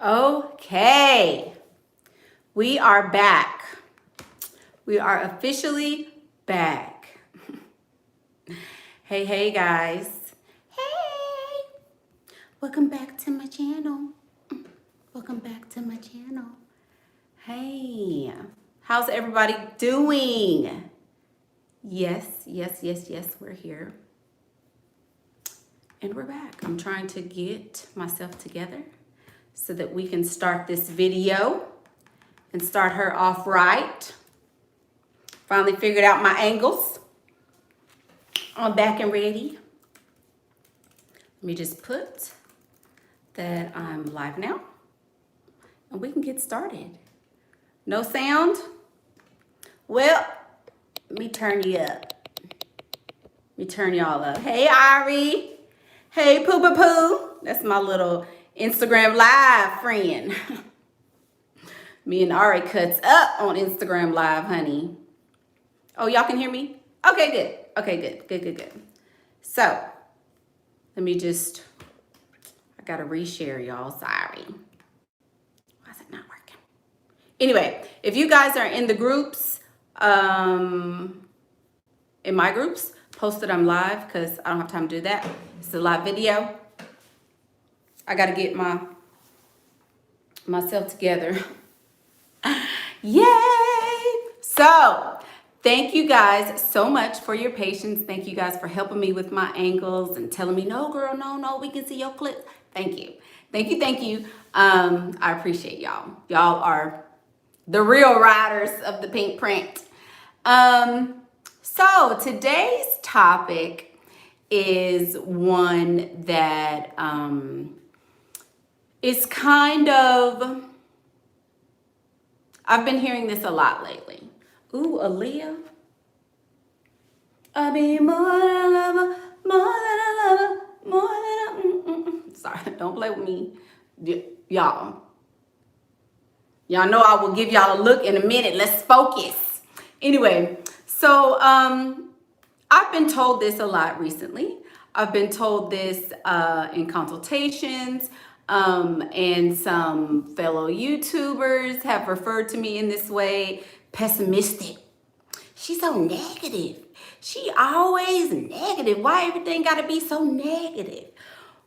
Okay, we are back. We are officially back. Hey guys. Hey, welcome back to my channel. Welcome back to my channel. Hey, how's everybody doing? Yes, we're here. And we're back. I'm trying to get myself together so that we can start this video and start her off right. Finally figured out my angles. I'm back and ready. Let me just put that I'm live now and we can get started. No sound? Well, let me turn you up. Let me turn y'all up. Hey, Ari. Hey, Poo Poo Poo. That's my little Instagram live friend. Me and Ari cuts up on Instagram live, honey. Oh, y'all can hear me? Okay, good. Okay, good. So, let me just, I gotta reshare y'all, sorry. Why is it not working? Anyway, if you guys are in the groups, in my groups, post that I'm live because I don't have time to do that. It's a live video. I gotta get myself together. Yay! So, thank you guys so much for your patience. Thank you guys for helping me with my angles and telling me, no, girl, no, we can see your clip. Thank you. I appreciate y'all. Y'all are the real riders of the PinkPrint. So today's topic is one that is kind of, I've been hearing this a lot lately. Ooh, Aaliyah. I'll be more than a lover, more than a lover, more than a... Sorry, don't play with me. Y'all know I will give y'all a look in a minute. Let's focus. Anyway, so I've been told this a lot recently. I've been told this in consultations. And some fellow YouTubers have referred to me in this way, pessimistic. She's so negative. She always negative. Why everything gotta be so negative?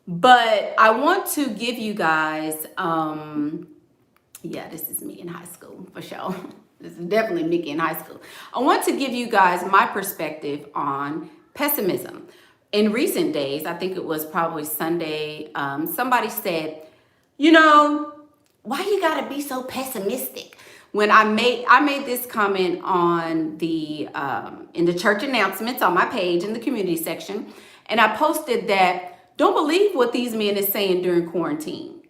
But I want to give you guys, yeah, this is me in high school for sure. This is definitely Mickey in high school. I want to give you guys my perspective on pessimism. In recent days, I think it was probably Sunday, somebody said, you know, why you gotta be so pessimistic? When I made this comment on the in the church announcements on my page in the community section, and I posted that don't believe what these men is saying during quarantine,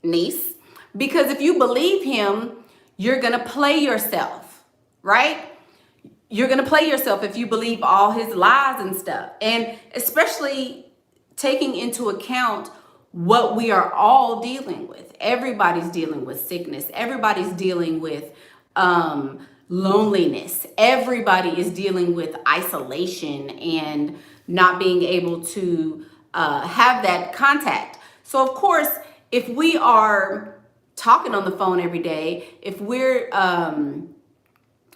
niece, because if you believe him, you're gonna play yourself, right? You're going to play yourself if you believe all his lies and stuff. And especially taking into account what we are all dealing with. Everybody's dealing with sickness. Everybody's dealing with loneliness. Everybody is dealing with isolation and not being able to have that contact. So of course, if we are talking on the phone every day, if we're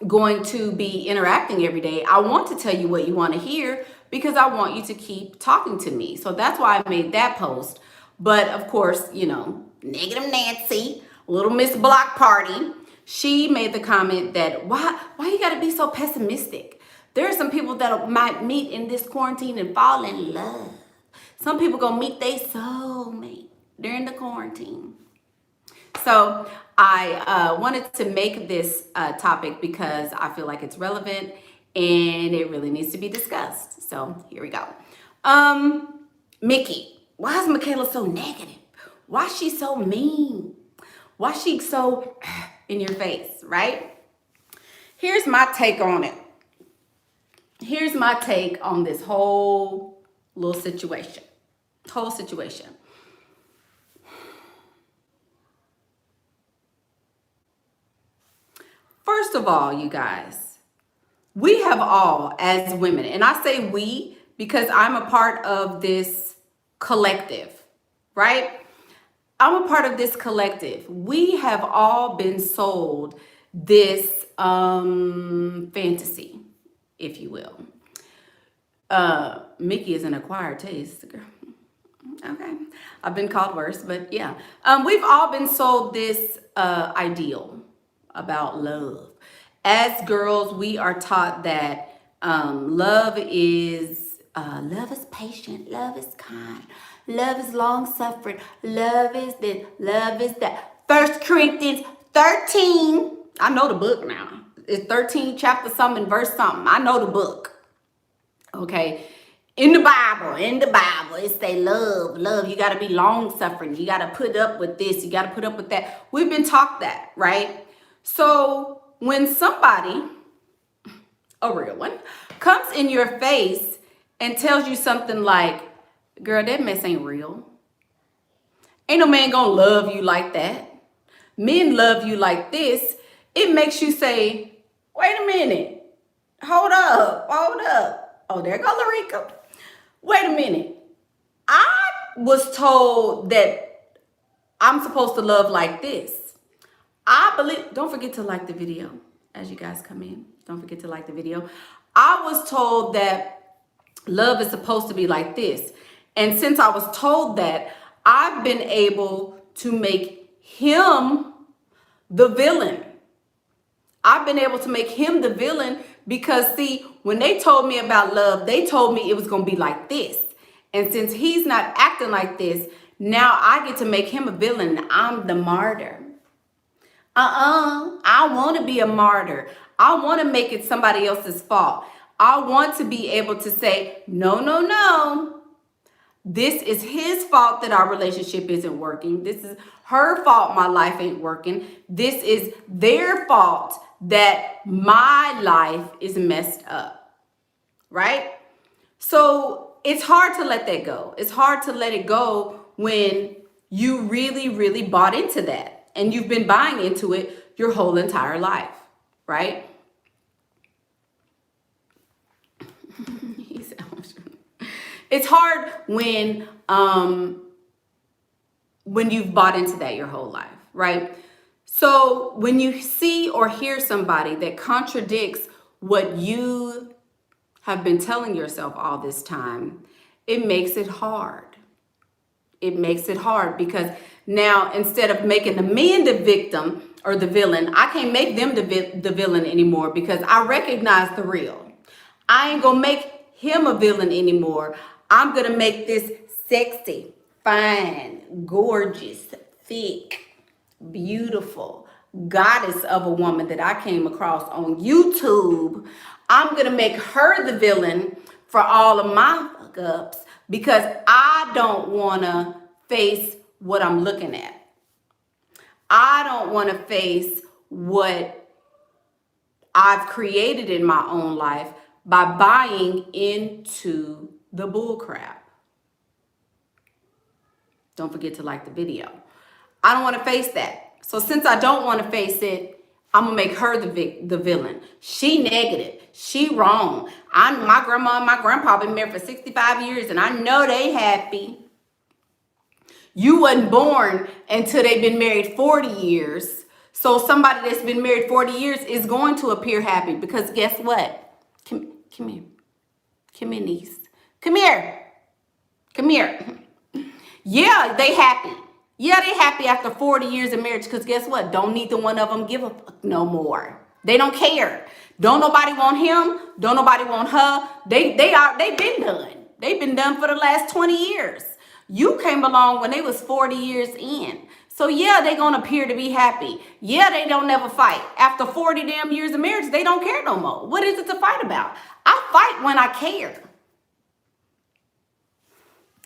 going to be interacting every day, I want to tell you what you want to hear because I want you to keep talking to me. So that's why I made that post. But of course, you know, Negative Nancy, Little Miss Block Party, she made the comment that why you got to be so pessimistic? There are some people that might meet in this quarantine and fall in love. Some people gonna meet their soulmate during the quarantine. So I wanted to make this topic because I feel like it's relevant and it really needs to be discussed. So here we go. Mickey, why is Michaela so negative? Why is she so mean? Why is she so in your face, right? Here's my take on it. Here's my take on this whole little situation. First of all, you guys, we have all, as women, and I say we because I'm a part of this collective, right? I'm a part of this collective. We have all been sold this fantasy, if you will. Mickey is an acquired taste, girl. Okay, I've been called worse, but yeah. We've all been sold this ideal about love. As girls, we are taught that love is patient, love is kind, love is long suffering, love is this, love is that. 1 Corinthians 13. I know the book now. It's 13 chapter something, verse something. I know the book. Okay. In the Bible, it say love. You got to be long suffering. You got to put up with this. You got to put up with that. We've been taught that, right? So when somebody, a real one, comes in your face and tells you something like, girl, that mess ain't real. Ain't no man gonna love you like that. Men love you like this. It makes you say, wait a minute. Hold up. Oh, there go Larica. Wait a minute. I was told that I'm supposed to love like this. I believe, don't forget to like the video as you guys come in. Don't forget to like the video. I was told that love is supposed to be like this. And since I was told that, I've been able to make him the villain. I've been able to make him the villain because, see, when they told me about love, they told me it was going to be like this. And since he's not acting like this, now I get to make him a villain. I'm the martyr. I want to be a martyr. I want to make it somebody else's fault. I want to be able to say, no. This is his fault that our relationship isn't working. This is her fault my life ain't working. This is their fault that my life is messed up, right? So it's hard to let that go. It's hard to let it go when you really, really bought into that and you've been buying into it your whole entire life, right? It's hard when you've bought into that your whole life, right? So when you see or hear somebody that contradicts what you have been telling yourself all this time, it makes it hard. It makes it hard because now instead of making the man the victim or the villain, I can't make them the villain anymore because I recognize the real. I ain't gonna make him a villain anymore. I'm gonna make this sexy, fine, gorgeous, thick, beautiful goddess of a woman that I came across on YouTube. I'm gonna make her the villain for all of my fuck ups because I don't wanna face what I'm looking at. I don't wanna face what I've created in my own life by buying into the bull crap. Don't forget to like the video. I don't want to face that. So since I don't want to face it, I'm going to make her the villain. She negative. She wrong. My grandma and my grandpa been married for 65 years and I know they happy. You wasn't born until they've been married 40 years. So somebody that's been married 40 years is going to appear happy because guess what? Come here. Come here, niece. Come here. Yeah, they happy. Yeah, they happy after 40 years of marriage because guess what? Don't neither one of them give a fuck no more. They don't care. Don't nobody want him. Don't nobody want her. They've been done. They've been done for the last 20 years. You came along when they was 40 years in. So yeah, they gonna appear to be happy. Yeah, they don't never fight. After 40 damn years of marriage, they don't care no more. What is it to fight about? I fight when I care.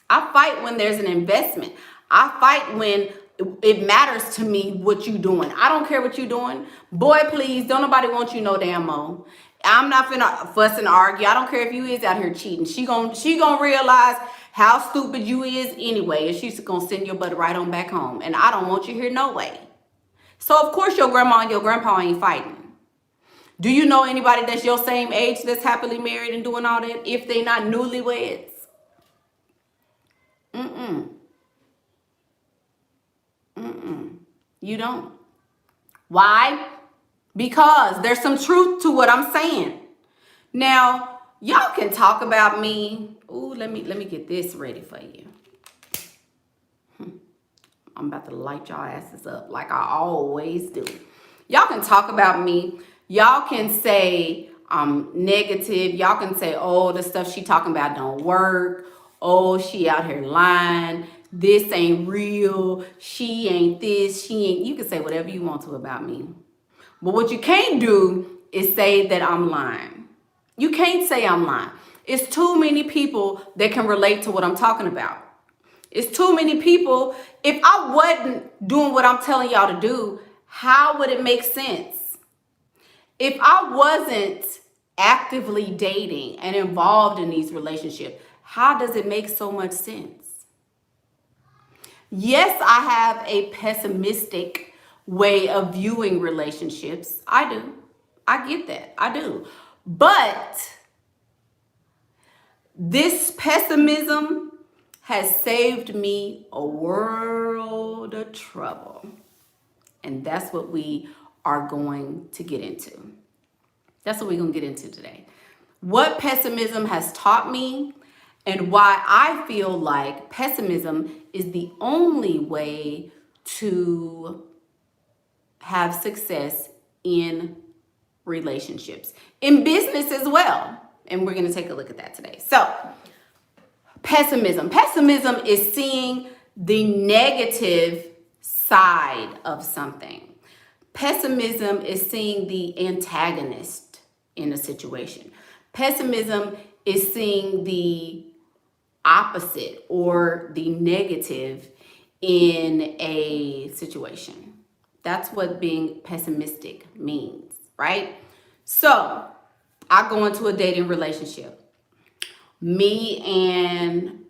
I fight when there's an investment. I fight when it matters to me what you doing. I don't care what you doing. Boy, please, don't nobody want you no damn more. I'm not finna fuss and argue. I don't care if you is out here cheating. She gonna realize how stupid you is anyway, and she's gonna send your butt right on back home. And I don't want you here no way. So of course your grandma and your grandpa ain't fighting. Do you know anybody that's your same age that's happily married and doing all that if they not newlyweds? You don't. Why? Because there's some truth to what I'm saying. Now, y'all can talk about me. Ooh, let me get this ready for you. I'm about to light y'all asses up like I always do. Y'all can talk about me. Y'all can say I'm negative. Y'all can say, oh, the stuff she talking about don't work. Oh, she out here lying. This ain't real. She ain't this. She ain't. You can say whatever you want to about me. But what you can't do is say that I'm lying. You can't say I'm lying. It's too many people that can relate to what I'm talking about. It's too many people. If I wasn't doing what I'm telling y'all to do, how would it make sense? If I wasn't actively dating and involved in these relationships, how does it make so much sense? Yes, I have a pessimistic way of viewing relationships. I do. I get that. I do. But this pessimism has saved me a world of trouble. And that's what we are going to get into. That's what we're going to get into today. What pessimism has taught me and why I feel like pessimism is the only way to have success in relationships, in business as well. And we're going to take a look at that today. So, pessimism. Pessimism is seeing the negative side of something. Pessimism is seeing the antagonist in a situation. Pessimism is seeing the opposite or the negative in a situation. That's what being pessimistic means, right? So, I go into a dating relationship. Me and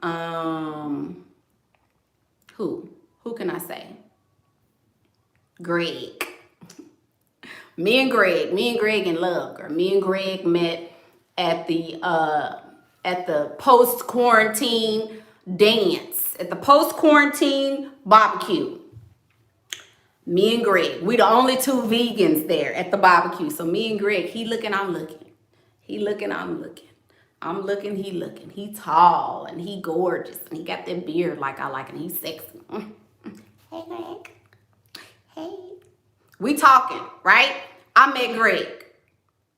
who can I say? Greg. Me and Greg in love, girl. Me and Greg met at the post-quarantine dance, at the post-quarantine barbecue. Me and Greg, we the only two vegans there at the barbecue. So me and Greg, he looking, I'm looking. He looking, I'm looking. I'm looking, he looking. He tall and he gorgeous. And he got that beard like I like and he's sexy. Hey, Greg. Hey. We talking, right? I met Greg.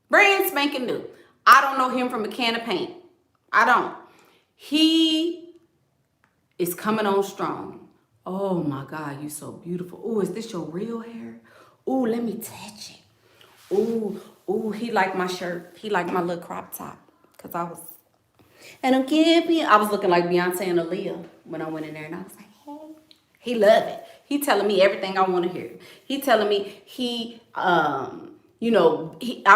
Brand spanking new. I don't know him from a can of paint. I don't. He is coming on strong. Oh my God, you so beautiful. Oh, is this your real hair? Oh, let me touch it. Oh, he liked my shirt. He liked my little crop top. Cause I was looking like Beyonce and Aaliyah when I went in there and I was like, hey. He loved it. He telling me everything I want to hear. He telling me I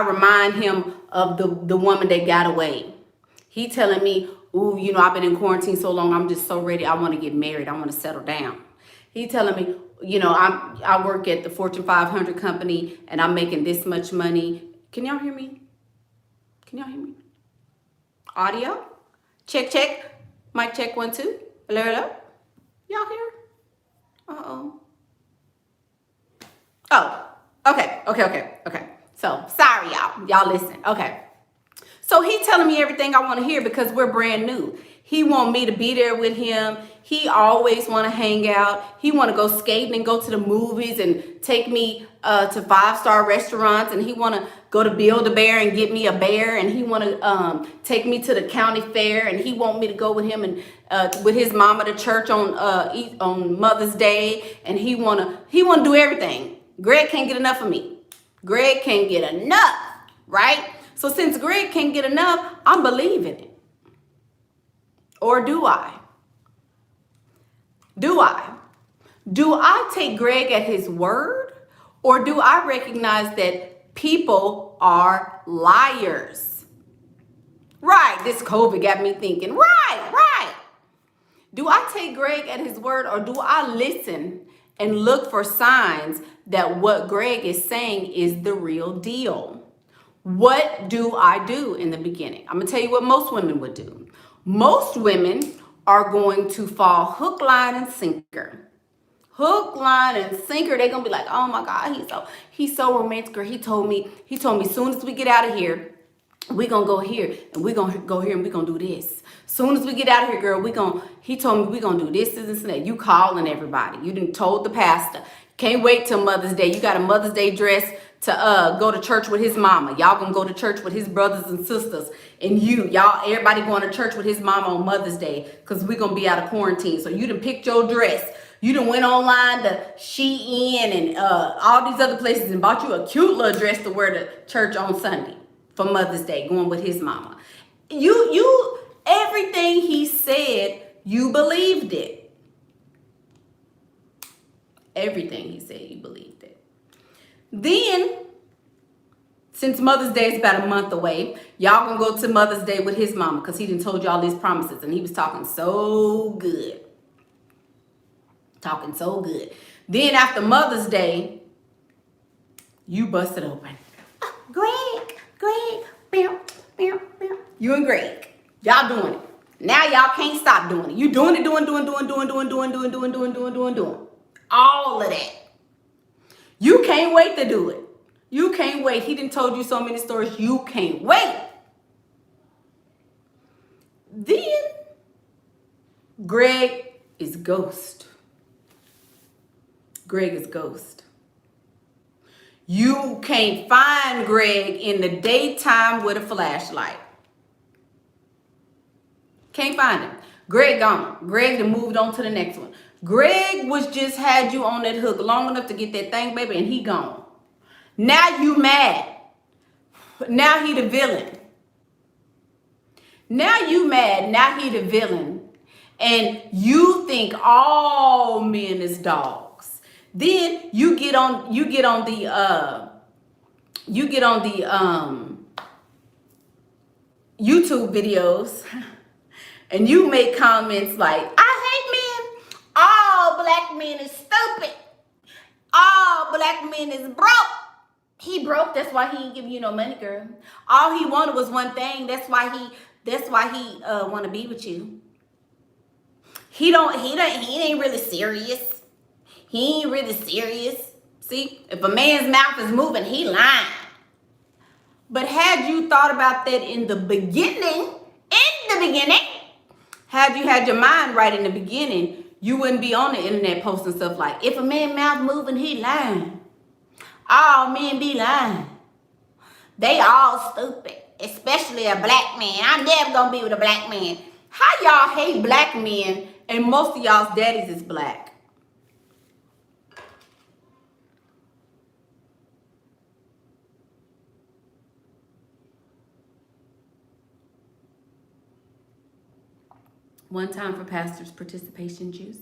remind him of the woman that got away. He telling me, ooh, I've been in quarantine so long. I'm just so ready. I want to get married. I want to settle down. He telling me, I work at the Fortune 500 company and I'm making this much money. Can y'all hear me? Can y'all hear me? Audio? Check. Mic check 1 2. Hello, hello. Y'all hear? Uh-oh. Oh, okay. So, sorry, y'all. Y'all listen. Okay. So, he telling me everything I want to hear because we're brand new. He want me to be there with him. He always want to hang out. He want to go skating and go to the movies and take me to 5-star restaurants. And he want to go to Build-A-Bear and get me a bear. And he want to take me to the county fair. And he want me to go with him and with his mama to church on Mother's Day. And he want to do everything. Greg can't get enough of me. Greg can't get enough, right? So since Greg can't get enough, I'm believing it. Or do I? Do I take Greg at his word? Or do I recognize that people are liars? Right, this COVID got me thinking, right. Do I take Greg at his word or do I listen and look for signs that what Greg is saying is the real deal? What do I do in the beginning? I'm going to tell you what most women would do. Most women are going to fall hook, line, and sinker Hook, line, and sinker. They're gonna be like, oh my God, he's so romantic. Or he told me as soon as we get out of here, we gonna go here and we gonna go here and we gonna do this. Soon as we get out of here, girl, he told me we gonna do this and that. You calling everybody. You done told the pastor. Can't wait till Mother's Day. You got a Mother's Day dress to go to church with his mama. Y'all gonna go to church with his brothers and sisters. And everybody going to church with his mama on Mother's Day because we gonna be out of quarantine. So you done picked your dress. You done went online to Shein and all these other places and bought you a cute little dress to wear to church on Sunday for Mother's Day, going with his mama. You everything he said, you believed it. Everything he said, you believed it. Then, since Mother's Day is about a month away, y'all gonna go to Mother's Day with his mama because he done told y'all these promises and he was talking so good. Talking so good. Then after Mother's Day, you busted open. Greg. You and Greg. Y'all doing it. Now y'all can't stop doing it. You doing it, doing. All of that. You can't wait to do it. You can't wait. He done told you so many stories. You can't wait. Then Greg is ghost. Greg is ghost. You can't find Greg in the daytime with a flashlight. Can't find him. Greg gone. Greg done moved on to the next one. Greg just had you on that hook long enough to get that thing, baby, and he gone. Now you mad. Now he the villain. Now you mad. Now he the villain. And you think all men is dogs. Then you get on the YouTube videos and you make comments like, I hate men. All black men is stupid. All black men is broke. He broke, that's why he ain't giving you no money, girl. All he wanted was one thing. That's why he want to be with you. He ain't really serious. He ain't really serious. See, if a man's mouth is moving, he lying. But had you thought about that in the beginning, had you had your mind right in the beginning, you wouldn't be on the internet posting stuff like, if a man's mouth moving, he lying. All men be lying. They all stupid, especially a black man. I'm never gonna be with a black man. How y'all hate black men and most of y'all's daddies is black? One time for pastor's participation juice.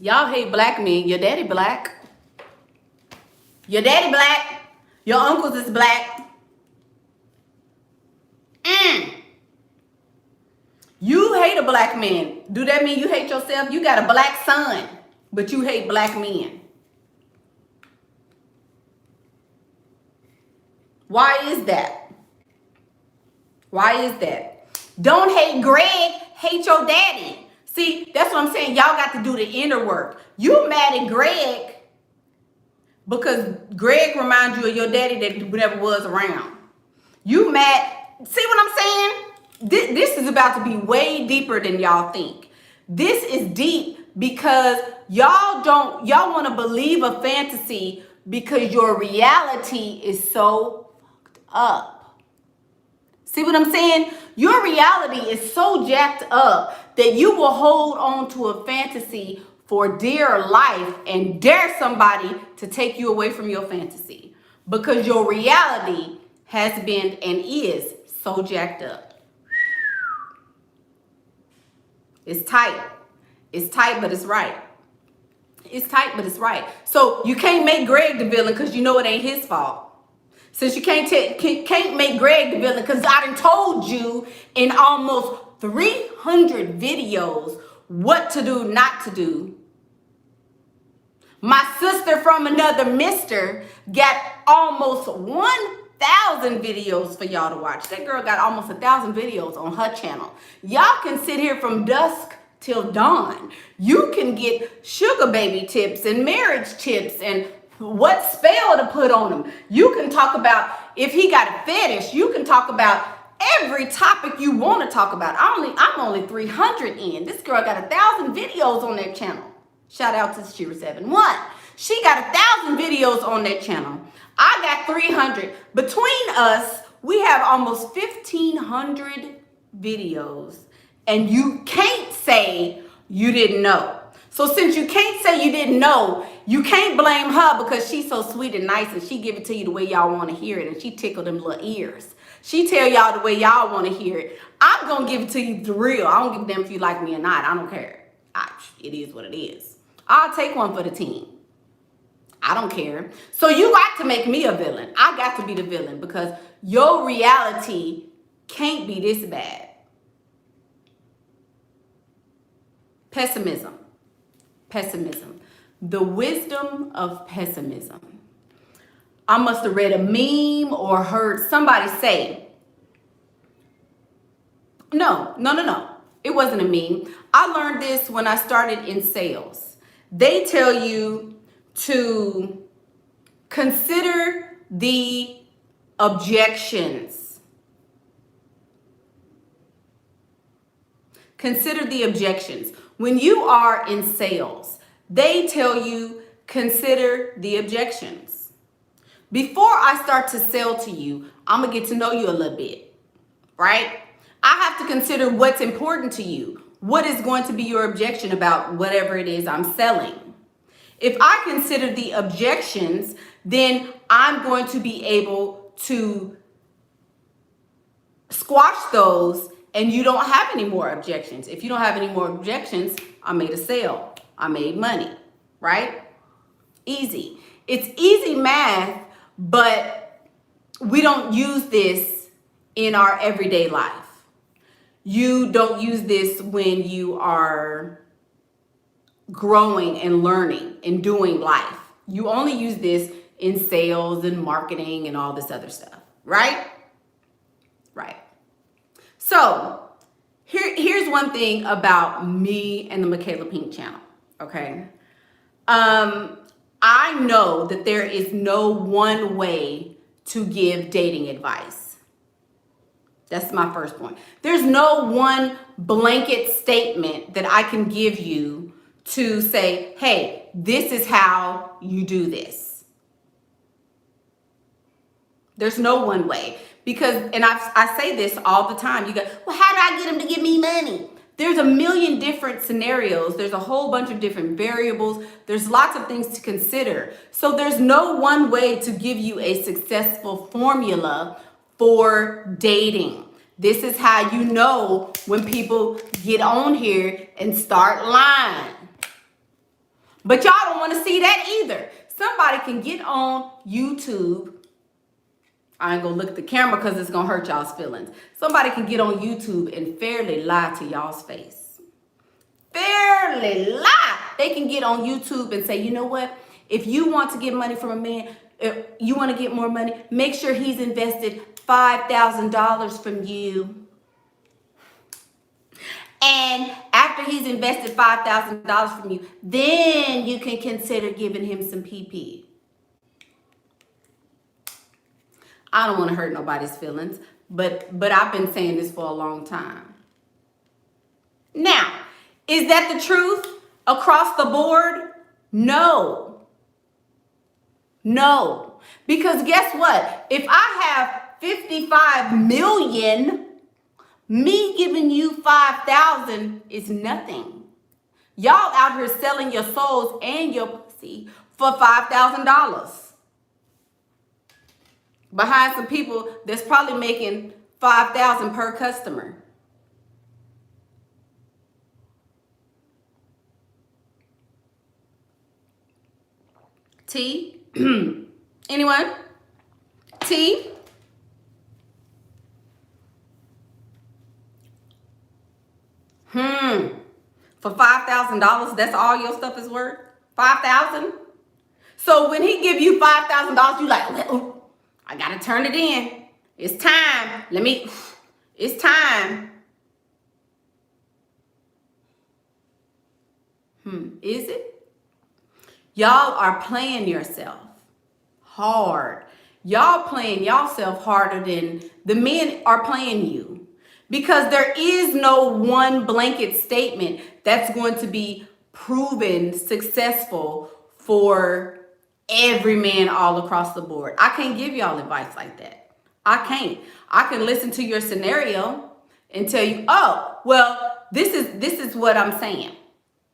Y'all hate black men. Your daddy black. Your daddy black. Your uncles is black. You hate a black man. Do that mean you hate yourself? You got a black son, but you hate black men. Why is that? Why is that? Don't hate Greg, hate your daddy. See, that's what I'm saying. Y'all got to do the inner work. You mad at Greg because Greg reminds you of your daddy that never was around. You mad. See what I'm saying? This is about to be way deeper than y'all think. This is deep because y'all want to believe a fantasy because your reality is so up. See what I'm saying? Your reality is so jacked up that you will hold on to a fantasy for dear life and dare somebody to take you away from your fantasy because your reality has been and is so jacked up. It's tight. It's tight, but it's right. It's tight, but it's right. So you can't make Greg the villain because you know it ain't his fault. Since you can't make Greg the villain, because I done told you in almost 300 videos what to do, not to do. My sister from another mister got almost 1,000 1,000 videos for y'all to watch. That girl got almost 1,000 videos on her channel. Y'all can sit here from dusk till dawn. You can get sugar baby tips and marriage tips and what spell to put on him. You can talk about if he got a fetish. You can talk about every topic you want to talk about. I'm only 300 in. This girl got 1,000 videos on that channel. Shout out to Shira71. She got 1,000 videos on that channel. I got 300. Between us, we have almost 1,500 videos. And you can't say you didn't know. So since you can't say you didn't know, you can't blame her because she's so sweet and nice and she give it to you the way y'all want to hear it and she tickle them little ears. She tell y'all the way y'all want to hear it. I'm going to give it to you the real. I don't give a damn if you like me or not. I don't care. It is what it is. I'll take one for the team. I don't care. So you got to make me a villain. I got to be the villain because your reality can't be this bad. Pessimism. Pessimism. The wisdom of pessimism. I must have read a meme or heard somebody say, no. It wasn't a meme. I learned this when I started in sales. They tell you to consider the objections. Consider the objections. When you are in sales, they tell you consider the objections. Before I start to sell to you, I'm going to get to know you a little bit, right? I have to consider what's important to you. What is going to be your objection about whatever it is I'm selling? If I consider the objections, then I'm going to be able to squash those and you don't have any more objections. If you don't have any more objections, I made a sale. I made money, right? Easy. It's easy math, but we don't use this in our everyday life. You don't use this when you are growing and learning and doing life. You only use this in sales and marketing and all this other stuff, right? Right. So here's one thing about me and the Michaela Pink channel, okay? I know that there is no one way to give dating advice. That's my first point. There's no one blanket statement that I can give you to say, hey, this is how you do this. There's no one way. Because, and I say this all the time, you go, well, how do I get him to give me money? There's a million different scenarios. There's a whole bunch of different variables. There's lots of things to consider. So there's no one way to give you a successful formula for dating. This is how you know when people get on here and start lying. But y'all don't want to see that either. Somebody can get on YouTube. I ain't gonna look at the camera because it's gonna hurt y'all's feelings. Somebody can get on YouTube and fairly lie to y'all's face. Fairly lie. They can get on YouTube and say, you know what? If you want to get money from a man, if you want to get more money, make sure he's invested $5,000 from you. And after he's invested $5,000 from you, then you can consider giving him some PP. I don't want to hurt nobody's feelings, but I've been saying this for a long time. Now, is that the truth across the board? No. No. Because guess what? If I have 55 million, me giving you 5,000 is nothing. Y'all out here selling your souls and your pussy for $5,000. Behind some people that's probably making $5,000 per customer. T? Anyone? T? For $5,000, that's all your stuff is worth? $5,000? So when he give you $5,000, you like, I got to turn it in. It's time. It's time. Is it? Y'all are playing yourself hard. Y'all playing yourself harder than the men are playing you. Because there is no one blanket statement that's going to be proven successful for every man all across the board. I can't give y'all advice like that. I can't. I can listen to your scenario and tell you, oh, well, this is what I'm saying.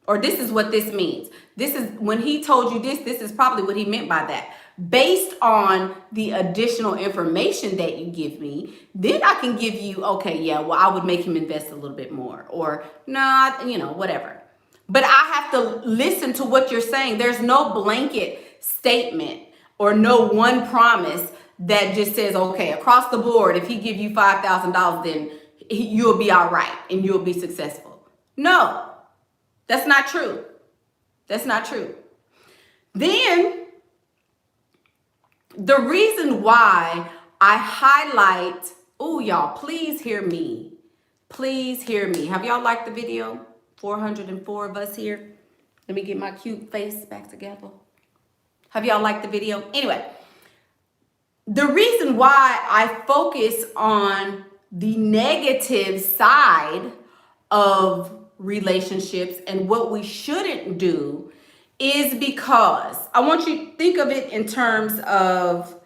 Or this is what this means. This is when he told you this is probably what he meant by that. Based on the additional information that you give me, then I can give you, okay, yeah, well, I would make him invest a little bit more, or not, whatever. But I have to listen to what you're saying. There's no blanket statement or no one promise that just says, okay, across the board, if he give you $5,000, then you'll be all right and you'll be successful. No, that's not true. That's not true. Then the reason why I highlight, oh, y'all, please hear me. Please hear me. Have y'all liked the video? 404 of us here. Let me get my cute face back together. Have y'all liked the video? Anyway, the reason why I focus on the negative side of relationships and what we shouldn't do is because I want you to think of it in terms of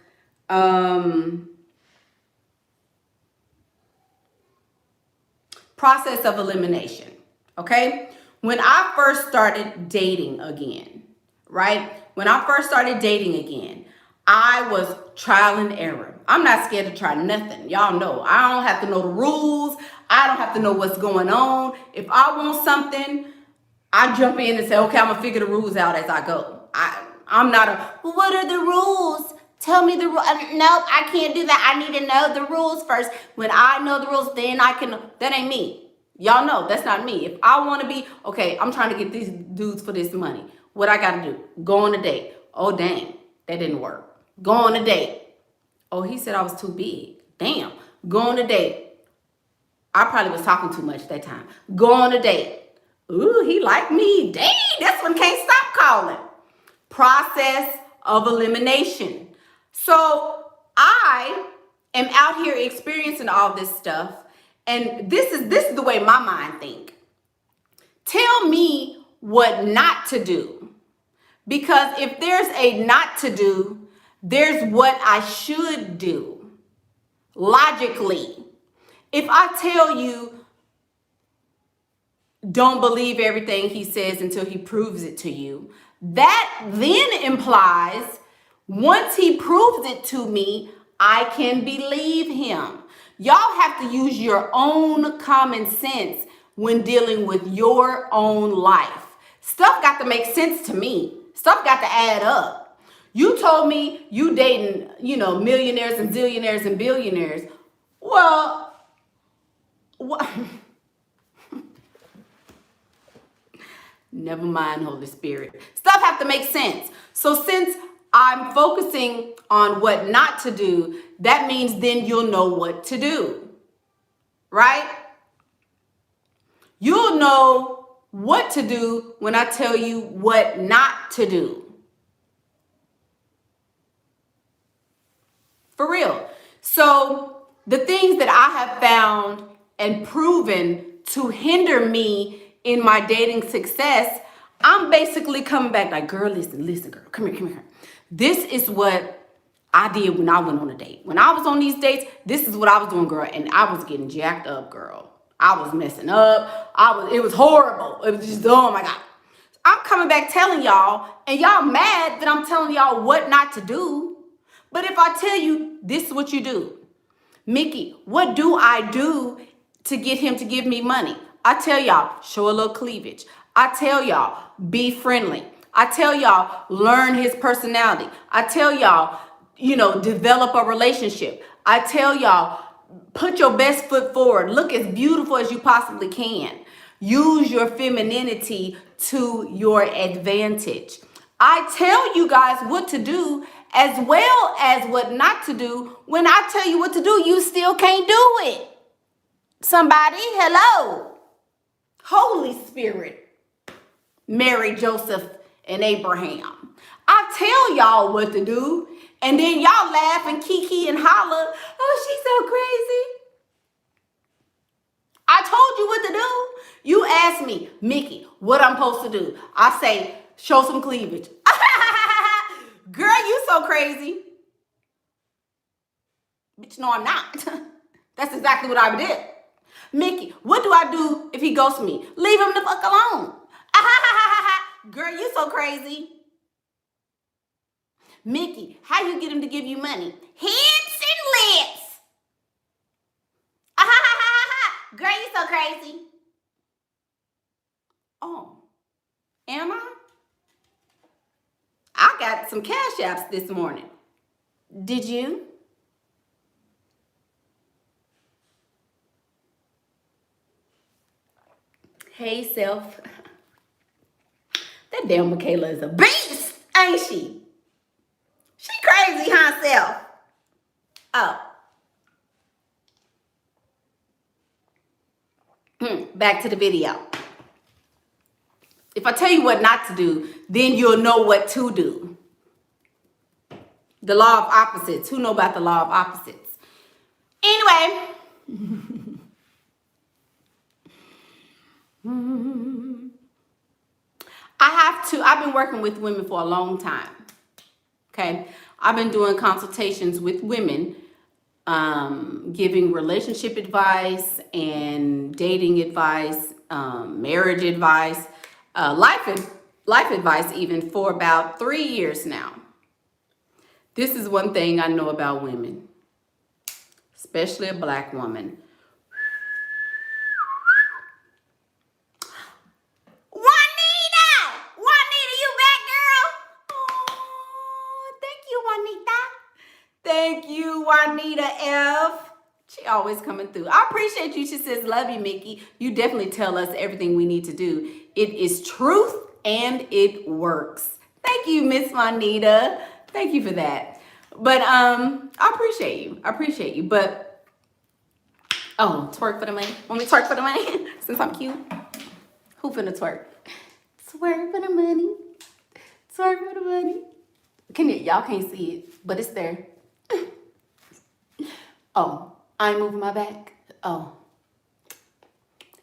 process of elimination. Okay, when I first started dating again, right? When I first started dating again, I was trial and error. I'm not scared to try nothing. Y'all know I don't have to know the rules. I don't have to know what's going on. If I want something, I jump in and say, okay, I'm gonna figure the rules out as I go. I'm not well, what are the rules? Tell me the rules. Nope, I can't do that. I need to know the rules first. When I know the rules, then I can. That ain't me. Y'all know that's not me. If I want to be, okay, I'm trying to get these dudes for this money. What I got to do? Go on a date. Oh, dang, that didn't work. Go on a date. Oh, he said I was too big. Damn, go on a date. I probably was talking too much that time. Go on a date. Ooh, he liked me. Dang, this one can't stop calling. Process of elimination. So I am out here experiencing all this stuff. And this is the way my mind think. Tell me what not to do. Because if there's a not to do, there's what I should do. Logically. If I tell you, don't believe everything he says until he proves it to you, that then implies once he proves it to me, I can believe him. Y'all have to use your own common sense when dealing with your own life. Stuff got to make sense to me. Stuff got to add up. You told me you dating, millionaires and zillionaires and billionaires. Well, what? Never mind, Holy Spirit. Stuff have to make sense. So since I'm focusing on what not to do, that means then you'll know what to do, right? You'll know what to do when I tell you what not to do. For real. So the things that I have found and proven to hinder me in my dating success, I'm basically coming back like, girl, listen, girl, come here. This is what I did when I went on a date. When I was on these dates, this is what I was doing, girl. And I was getting jacked up, girl. I was messing up. It was horrible. It was just, oh my God. I'm coming back telling y'all, and y'all mad that I'm telling y'all what not to do. But if I tell you, this is what you do. Mickey, what do I do to get him to give me money? I tell y'all, show a little cleavage. I tell y'all, be friendly. I tell y'all, learn his personality. I tell y'all, develop a relationship. I tell y'all, put your best foot forward. Look as beautiful as you possibly can. Use your femininity to your advantage. I tell you guys what to do, as well as what not to do. When I tell you what to do, you still can't do it. Somebody, hello. Holy Spirit, Mary, Joseph, and Abraham. I tell y'all what to do, and then y'all laugh and kiki and holler, oh, she's so crazy. I told you what to do. You asked me, Mickey, what I'm supposed to do. I say, show some cleavage. Girl, you so crazy. Bitch, no, I'm not. That's exactly what I did. Mickey, what do I do if he ghosts me? Leave him the fuck alone. Girl, you so crazy. Mickey, how you get him to give you money? Hints and lips. Girl, you so crazy. Oh, am I? I got some cash apps this morning. Did you? Hey, self. That damn MICHAELA is a beast, ain't she? She crazy, huh, self? Oh. Back to the video. If I tell you what not to do, then you'll know what to do. The law of opposites. Who know about the law of opposites? Anyway. I've been working with women for a long time. Okay. I've been doing consultations with women, giving relationship advice and dating advice, marriage advice, life advice even for about 3 years now. This is one thing I know about women, especially a black woman. Thank you, Juanita F. She always coming through. I appreciate you. She says, love you, Mickey. You definitely tell us everything we need to do. It is truth and it works. Thank you, Miss Juanita. Thank you for that. But I appreciate you. I appreciate you. But, oh, twerk for the money. Want me to twerk for the money? Since I'm cute. Who finna twerk? Twerk for the money. Twerk for the money. Y'all can't see it, but it's there. Oh, I ain't moving my back. Oh,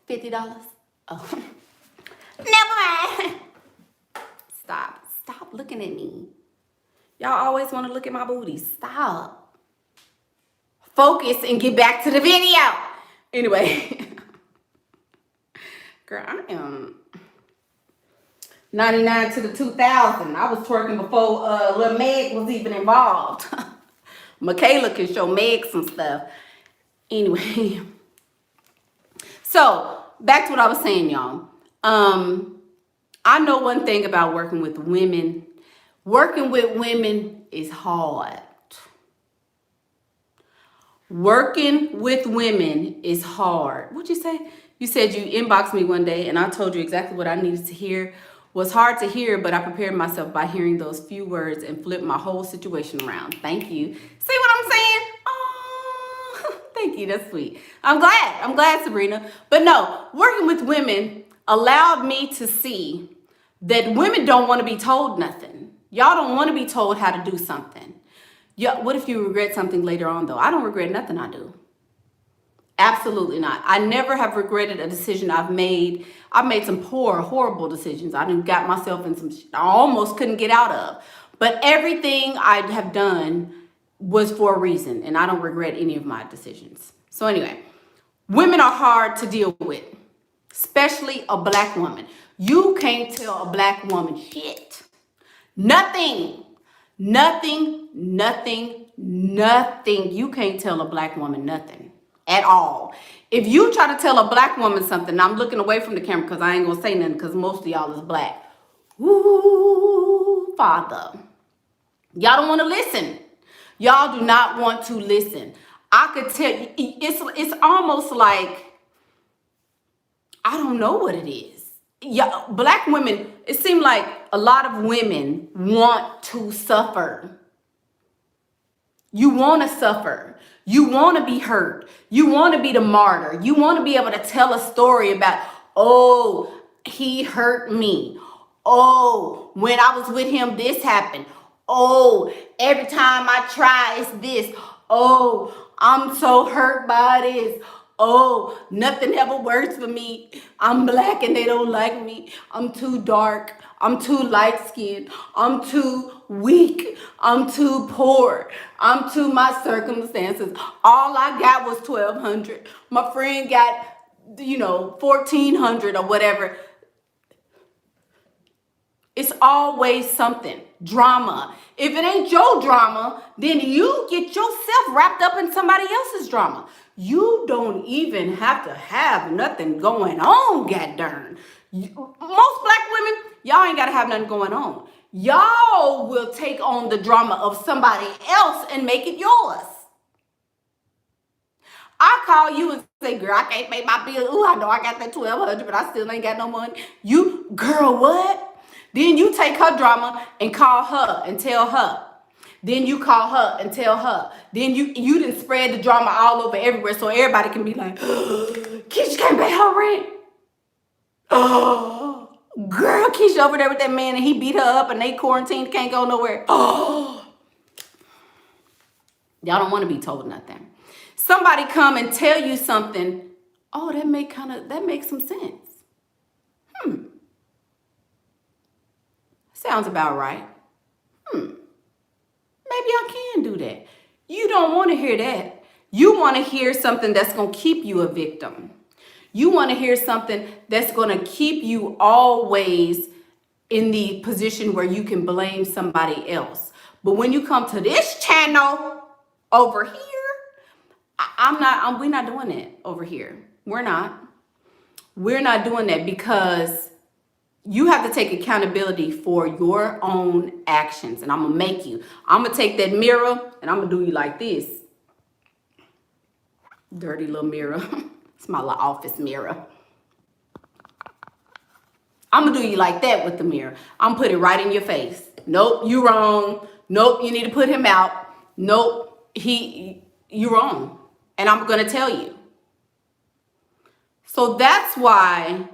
$50. Oh, never mind. Stop looking at me. Y'all always want to look at my booty. Stop. Focus and get back to the video. Anyway, girl, I am 99 to the 2000. I was twerking before little Meg was even involved. MICHAELA can show Meg some stuff. Anyway, so back to what I was saying, y'all. I know one thing about working with women. Working with women is hard. Working with women is hard. What'd you say? You said you inboxed me one day and I told you exactly what I needed to hear. Was hard to hear, but I prepared myself by hearing those few words and flipped my whole situation around. Thank you. See what I'm saying? Oh, thank you. That's sweet. I'm glad, Sabrina. But no, working with women allowed me to see that women don't want to be told nothing. Y'all don't want to be told how to do something. Yeah, what if you regret something later on, though? I don't regret nothing I do. Absolutely not. I never have regretted a decision I've made. I've made some poor, horrible decisions. I done got myself in some shit I almost couldn't get out of. But everything I have done was for a reason, and I don't regret any of my decisions. So anyway, women are hard to deal with, especially a black woman. You can't tell a black woman shit. Nothing. You can't tell a black woman nothing at all. If you try to tell a black woman something, I'm looking away from the camera because I ain't gonna say nothing because most of y'all is black. Ooh, Father. Y'all don't want to listen. Y'all do not want to listen. I could tell you, it's almost like, I don't know what it is. Yeah, black women, it seems like a lot of women want to suffer. You want to suffer. You want to be hurt. You want to be the martyr. You want to be able to tell a story about, oh, he hurt me. Oh, when I was with him, this happened. Oh, every time I try, it's this. Oh, I'm so hurt by this. Oh, nothing ever works for me. I'm black and they don't like me. I'm too dark. I'm too light skinned. I'm too weak. I'm too poor. I'm too my circumstances. All I got was 1,200. My friend got, 1,400 or whatever. It's always something. Drama. If it ain't your drama, then you get yourself wrapped up in somebody else's drama. You don't even have to have nothing going on, god darn. Most black women, y'all ain't got to have nothing going on. Y'all will take on the drama of somebody else and make it yours. I call you and say, girl, I can't pay my bill. Ooh, I know I got that 1,200, but I still ain't got no money. You, girl, what? Then you take her drama and call her and tell her. Then you call her and tell her. Then you didn't spread the drama all over everywhere so everybody can be like, Keisha can't pay her rent. Oh, girl, Keisha over there with that man and he beat her up and they quarantined, can't go nowhere. Oh, y'all don't want to be told nothing. Somebody come and tell you something. Oh, that makes some sense. Sounds about right. Maybe I can do that. You don't want to hear that. You want to hear something that's going to keep you a victim. You want to hear something that's going to keep you always in the position where you can blame somebody else. But when you come to this channel over here, we're not doing it over here. We're not doing that because you have to take accountability for your own actions. And I'm going to take that mirror and I'm going to do you like this. Dirty little mirror. It's my little office mirror. I'm going to do you like that with the mirror. I'm going to put it right in your face. Nope, you wrong. Nope, you need to put him out. Nope, you wrong. And I'm going to tell you. So that's why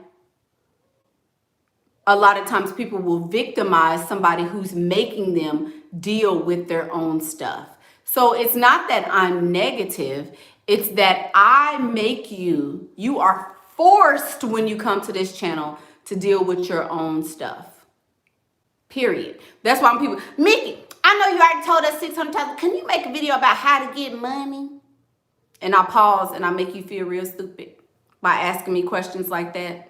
a lot of times people will victimize somebody who's making them deal with their own stuff. So it's not that I'm negative. It's that I make you are forced when you come to this channel to deal with your own stuff. Period. That's why people, Mickey, I know you already told us 600 times. Can you make a video about how to get money? And I pause and I make you feel real stupid by asking me questions like that.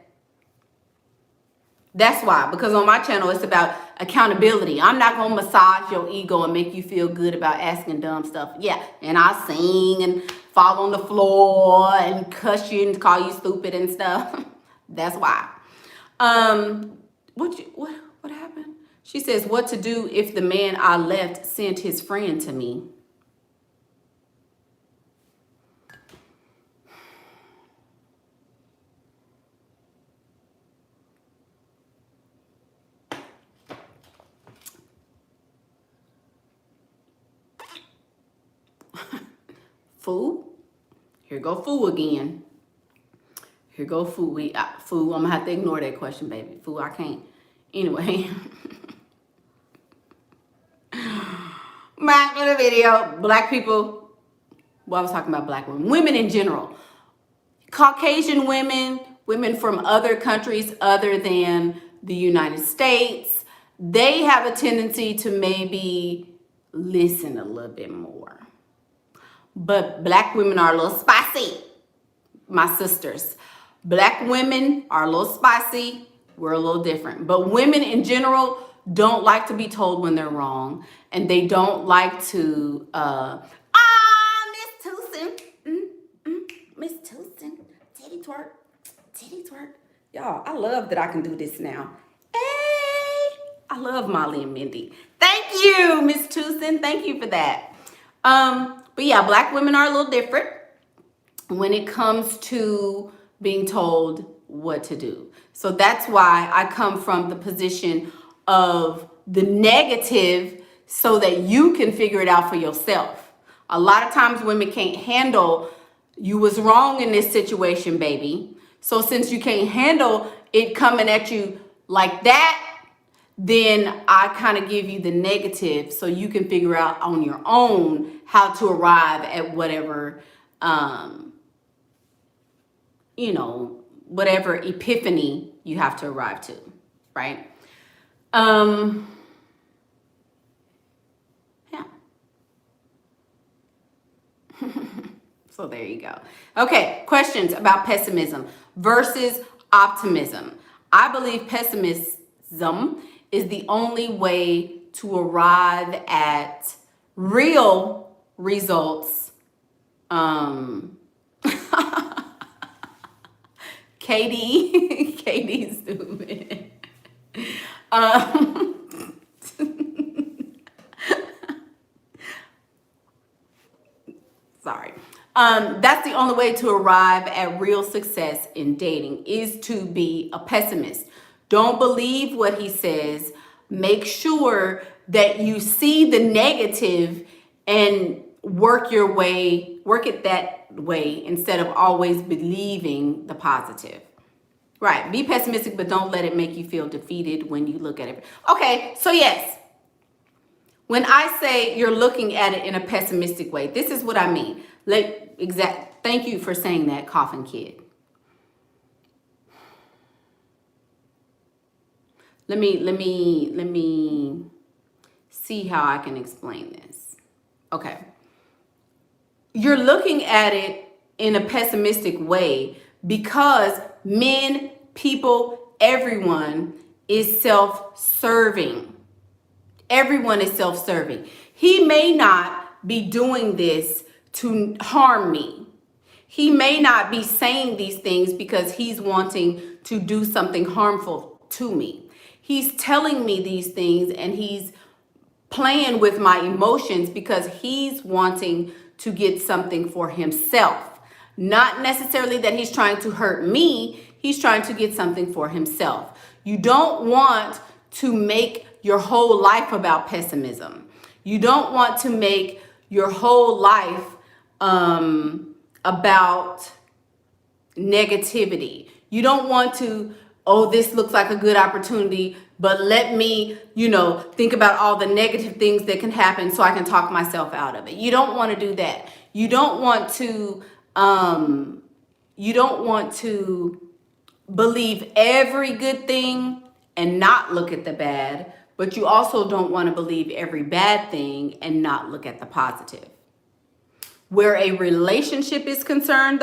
That's why, because on my channel, it's about accountability. I'm not going to massage your ego and make you feel good about asking dumb stuff. Yeah, and I sing and fall on the floor and cuss you and call you stupid and stuff. That's why. What happened? She says, what to do if the man I left sent his friend to me? Fool. Here go fool again. Here go fool. Fool, I'm going to have to ignore that question, baby. Fool, I can't. Anyway. Back to the video. Black people. Well, I was talking about black women. Women in general. Caucasian women, women from other countries other than the United States, they have a tendency to maybe listen a little bit more. But black women are a little spicy, my sisters. Black women are a little spicy. We're a little different. But women in general don't like to be told when they're wrong. And they don't like to, Miss Tucson. Miss Tucson. Titty twerk. Titty twerk. Y'all, I love that I can do this now. Hey, I love Molly and Mindy. Thank you, Miss Tucson. Thank you for that. But yeah, black women are a little different when it comes to being told what to do. So that's why I come from the position of the negative so that you can figure it out for yourself. A lot of times women can't handle, you was wrong in this situation, baby. So since you can't handle it coming at you like that, then I kind of give you the negative so you can figure out on your own how to arrive at whatever, you know, whatever epiphany you have to arrive to, right? Yeah. So there you go. Okay, questions about pessimism versus optimism. I believe pessimism is the only way to arrive at real results. Katie's stupid. Sorry. That's the only way to arrive at real success in dating is to be a pessimist. Don't believe what he says. Make sure that you see the negative and work it that way instead of always believing the positive. Right. Be pessimistic, but don't let it make you feel defeated when you look at it. Okay. So yes, when I say you're looking at it in a pessimistic way, this is what I mean. Thank you for saying that, Coffin Kid. Let me see how I can explain this. Okay. You're looking at it in a pessimistic way because men, people, everyone is self-serving. Everyone is self-serving. He may not be doing this to harm me. He may not be saying these things because he's wanting to do something harmful to me. He's telling me these things and he's playing with my emotions because he's wanting to get something for himself. Not necessarily that he's trying to hurt me. He's trying to get something for himself. You don't want to make your whole life about pessimism. You don't want to make your whole life about negativity. You don't want to, oh, this looks like a good opportunity, but let me, think about all the negative things that can happen so I can talk myself out of it. You don't want to do that. You don't want to believe every good thing and not look at the bad, but you also don't want to believe every bad thing and not look at the positive. Where a relationship is concerned,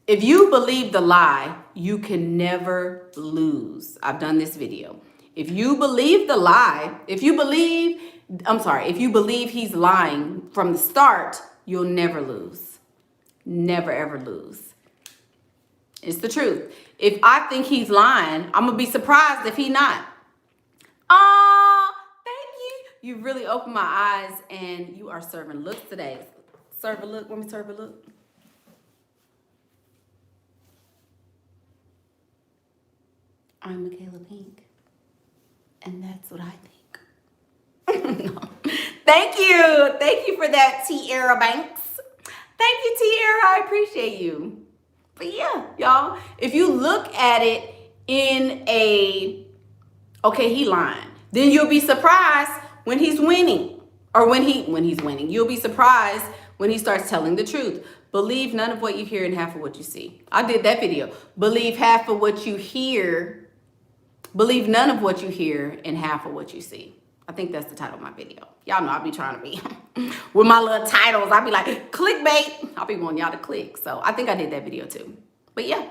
if you believe the lie, you can never lose. I've done this video. If you believe the lie, if you believe he's lying from the start, you'll never lose. Never, ever lose. It's the truth. If I think he's lying, I'm going to be surprised if he's not. Oh, thank you. You really opened my eyes and you are serving looks today. Serve a look. Want me to serve a look? I'm Michaela Pink. And that's what I think. No. Thank you. Thank you for that, Tiara Banks. Thank you, Tiara. I appreciate you. But yeah, y'all, if you look at it in okay, he lying, then you'll be surprised when he's winning. Or when he's winning. You'll be surprised when he starts telling the truth. Believe none of what you hear and half of what you see. I did that video. Believe half of what you hear. Believe none of what you hear and half of what you see. I think that's the title of my video. Y'all know I be trying to be with my little titles. I be like, clickbait. I'll be wanting y'all to click. So I think I did that video too. But yeah,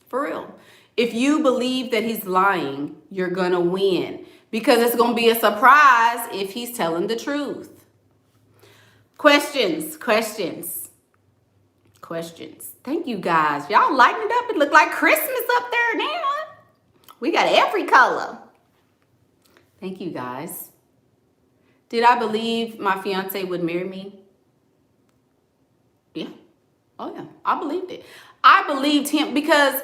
for real. If you believe that he's lying, you're going to win. Because it's going to be a surprise if he's telling the truth. Questions. Thank you guys. Y'all lighten it up. It look like Christmas up there now. We got every color. Thank you guys. Did I believe my fiance would marry me? Yeah. Oh yeah. I believed it. I believed him because,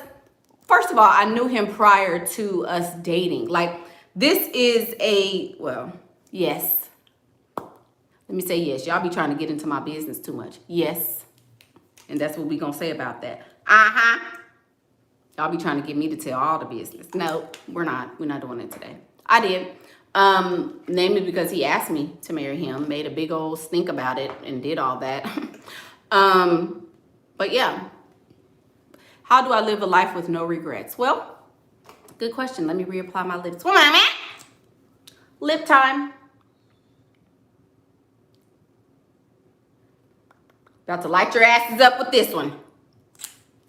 first of all, I knew him prior to us dating. Like, this is Yes. Let me say yes. Y'all be trying to get into my business too much. Yes. And that's what we gonna say about that. Y'all be trying to get me to tell all the business. No, we're not. We're not doing it today. I did. Namely because he asked me to marry him, made a big old stink about it, and did all that. But yeah. How do I live a life with no regrets? Well, good question. Let me reapply my lips. One moment. Lip time. About to light your asses up with this one.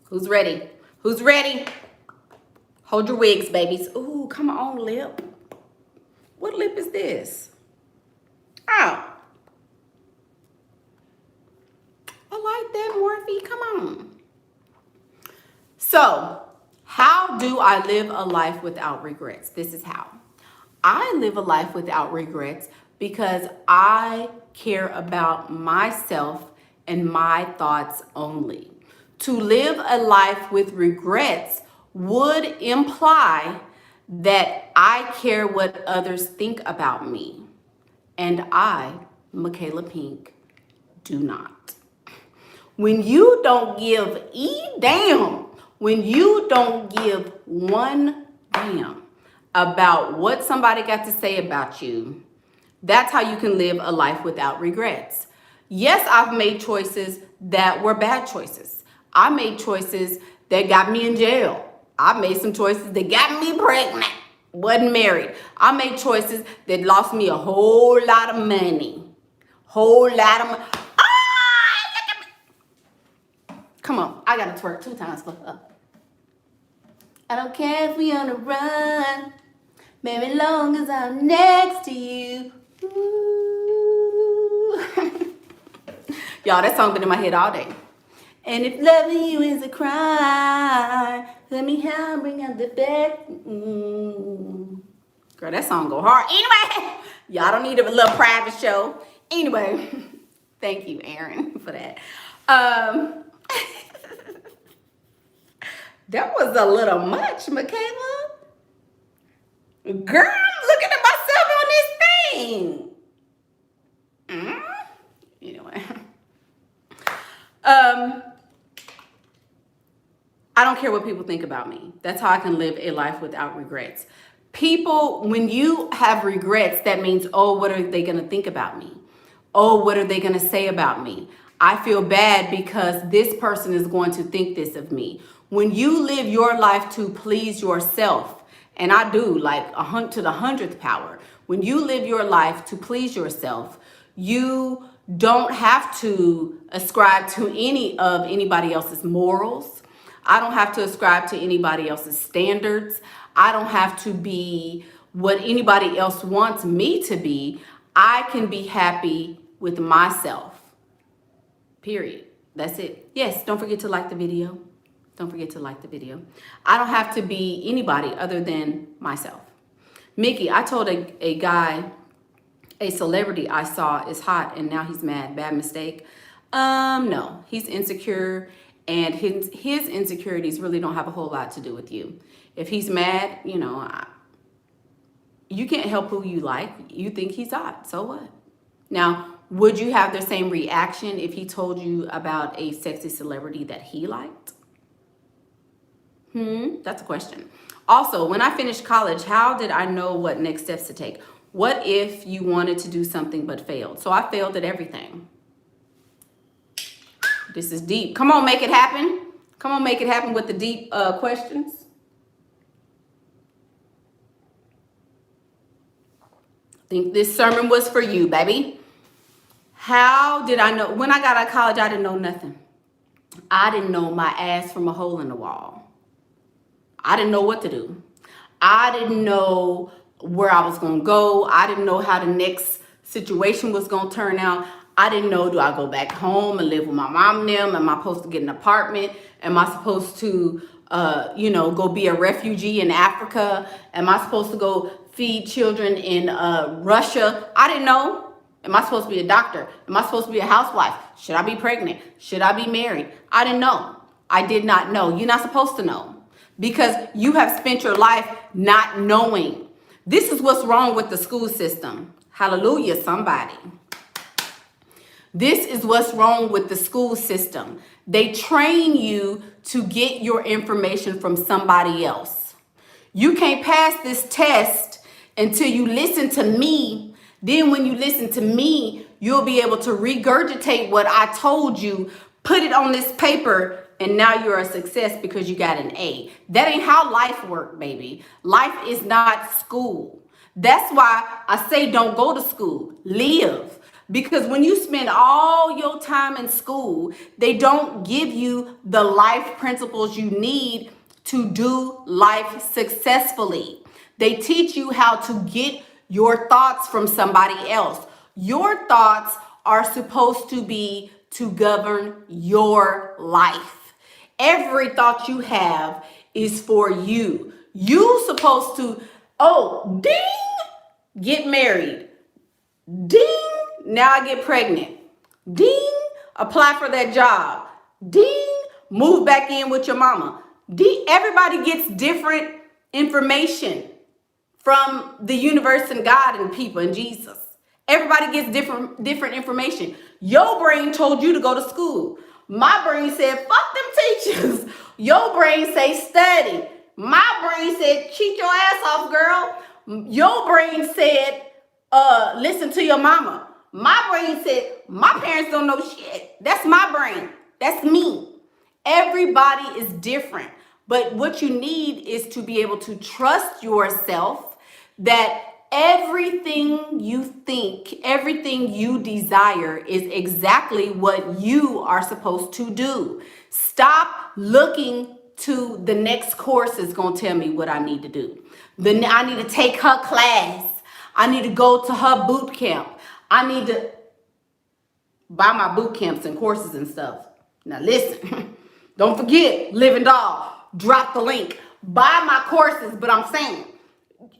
Who's ready? Who's ready? Hold your wigs, babies. Ooh, come on, lip. What lip is this? Oh. I like that, Morphe. Come on. So, how do I live a life without regrets? This is how. I live a life without regrets because I care about myself and my thoughts only. To live a life with regrets would imply that I care what others think about me. And I, Michaela Pink, do not. When you don't give when you don't give one damn about what somebody got to say about you, that's how you can live a life without regrets. Yes, I've made choices that were bad choices. I made choices that got me in jail. I made some choices that got me pregnant, wasn't married. I made choices that lost me a whole lot of money. Whole lot of money. Ah, look at me. Come on, I gotta twerk 2 times for her. I don't care if we on a run, maybe long as I'm next to you. Ooh. Y'all, that song been in my head all day. And if loving you is a crime, let me help bring out the best. Girl, that song go hard. Anyway, y'all don't need a little private show. Anyway, thank you, Aaron, for that. That was a little much, Michaela. Girl, I'm looking at myself on this thing. Anyway. I don't care what people think about me. That's how I can live a life without regrets. People, when you have regrets, that means, oh, what are they going to think about me? Oh, what are they going to say about me? I feel bad because this person is going to think this of me. When you live your life to please yourself, and I do, like to the 100th power, when you live your life to please yourself, you don't have to ascribe to anybody else's morals. I don't have to ascribe to anybody else's standards. I don't have to be what anybody else wants me to be. I can be happy with myself. Period. That's it. Yes, don't forget to like the video. Don't forget to like the video. I don't have to be anybody other than myself. Mickey, I told a guy, a celebrity I saw is hot and now he's mad. Bad mistake. No, he's insecure. And his insecurities really don't have a whole lot to do with you. If he's mad, you can't help who you like. You think he's hot, so what? Now, would you have the same reaction if he told you about a sexy celebrity that he liked? That's a question. Also, when I finished college, how did I know what next steps to take? What if you wanted to do something but failed? So I failed at everything. This is deep. Come on, make it happen. Come on, make it happen with the deep questions. I think this sermon was for you, baby. How did I know? When I got out of college, I didn't know nothing. I didn't know my ass from a hole in the wall. I didn't know what to do. I didn't know where I was going to go. I didn't know how the next situation was going to turn out. I didn't know, do I go back home and live with my mom and them? Am I supposed to get an apartment? Am I supposed to, go be a refugee in Africa? Am I supposed to go feed children in Russia? I didn't know. Am I supposed to be a doctor? Am I supposed to be a housewife? Should I be pregnant? Should I be married? I didn't know. I did not know. You're not supposed to know because you have spent your life not knowing. This is what's wrong with the school system. Hallelujah, somebody. This is what's wrong with the school system. They train you to get your information from somebody else. You can't pass this test until you listen to me. Then when you listen to me, you'll be able to regurgitate what I told you, put it on this paper, and now you're a success because you got an A. That ain't how life works, baby. Life is not school. That's why I say don't go to school. Live. Because when you spend all your time in school, they don't give you the life principles you need to do life successfully. They teach you how to get your thoughts from somebody else. Your thoughts are supposed to be to govern your life. Every thought you have is for you. You supposed to, oh, ding, get married. Ding, now I get pregnant. Ding, apply for that job. Ding, move back in with your mama. Ding, everybody gets different information from the universe and God and people and Jesus. Everybody gets different information. Your brain told you to go to school. My brain said, fuck them teachers. Your brain say study. My brain said, cheat your ass off, girl. Your brain said, listen to your mama. My brain said, my parents don't know shit. That's my brain. That's me. Everybody is different. But what you need is to be able to trust yourself that everything you think, everything you desire is exactly what you are supposed to do. Stop looking to the next course is going to tell me what I need to do. I need to take her class. I need to go to her boot camp. I need to buy my boot camps and courses and stuff. Now listen, don't forget, Living Doll, drop the link. Buy my courses, but I'm saying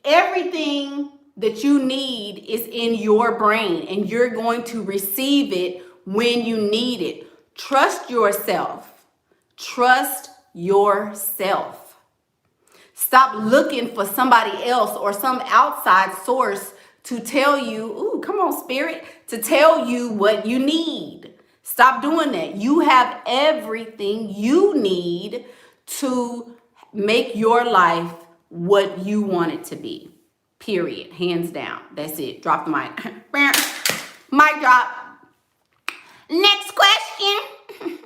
everything that you need is in your brain and you're going to receive it when you need it. Trust yourself. Trust yourself. Stop looking for somebody else or some outside source to tell you, ooh, come on, spirit, to tell you what you need. Stop doing that. You have everything you need to make your life what you want it to be. Period. Hands down. That's it. Drop the mic. Mic drop. Next question.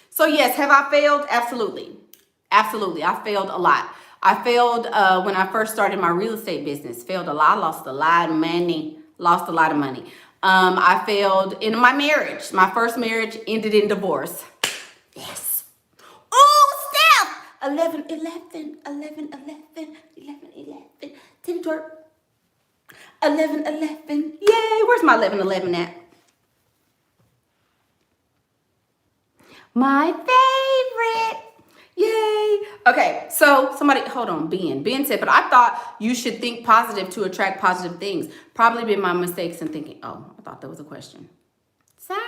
So yes, have I failed? Absolutely. Absolutely. I failed a lot. I failed when I first started my real estate business. Failed a lot. Lost a lot of money. Lost a lot of money. I failed in my marriage. My first marriage ended in divorce. Yes. Oh, Steph! 11, 11, 11, 11, 11, 11. Titty twerk. 11, 11. Yay! Where's my 11, 11 at? My favorite. Yay. Okay, so somebody, hold on, Ben said, but I thought you should think positive to attract positive things. Probably been my mistakes in thinking, oh, I thought that was a question. Sorry.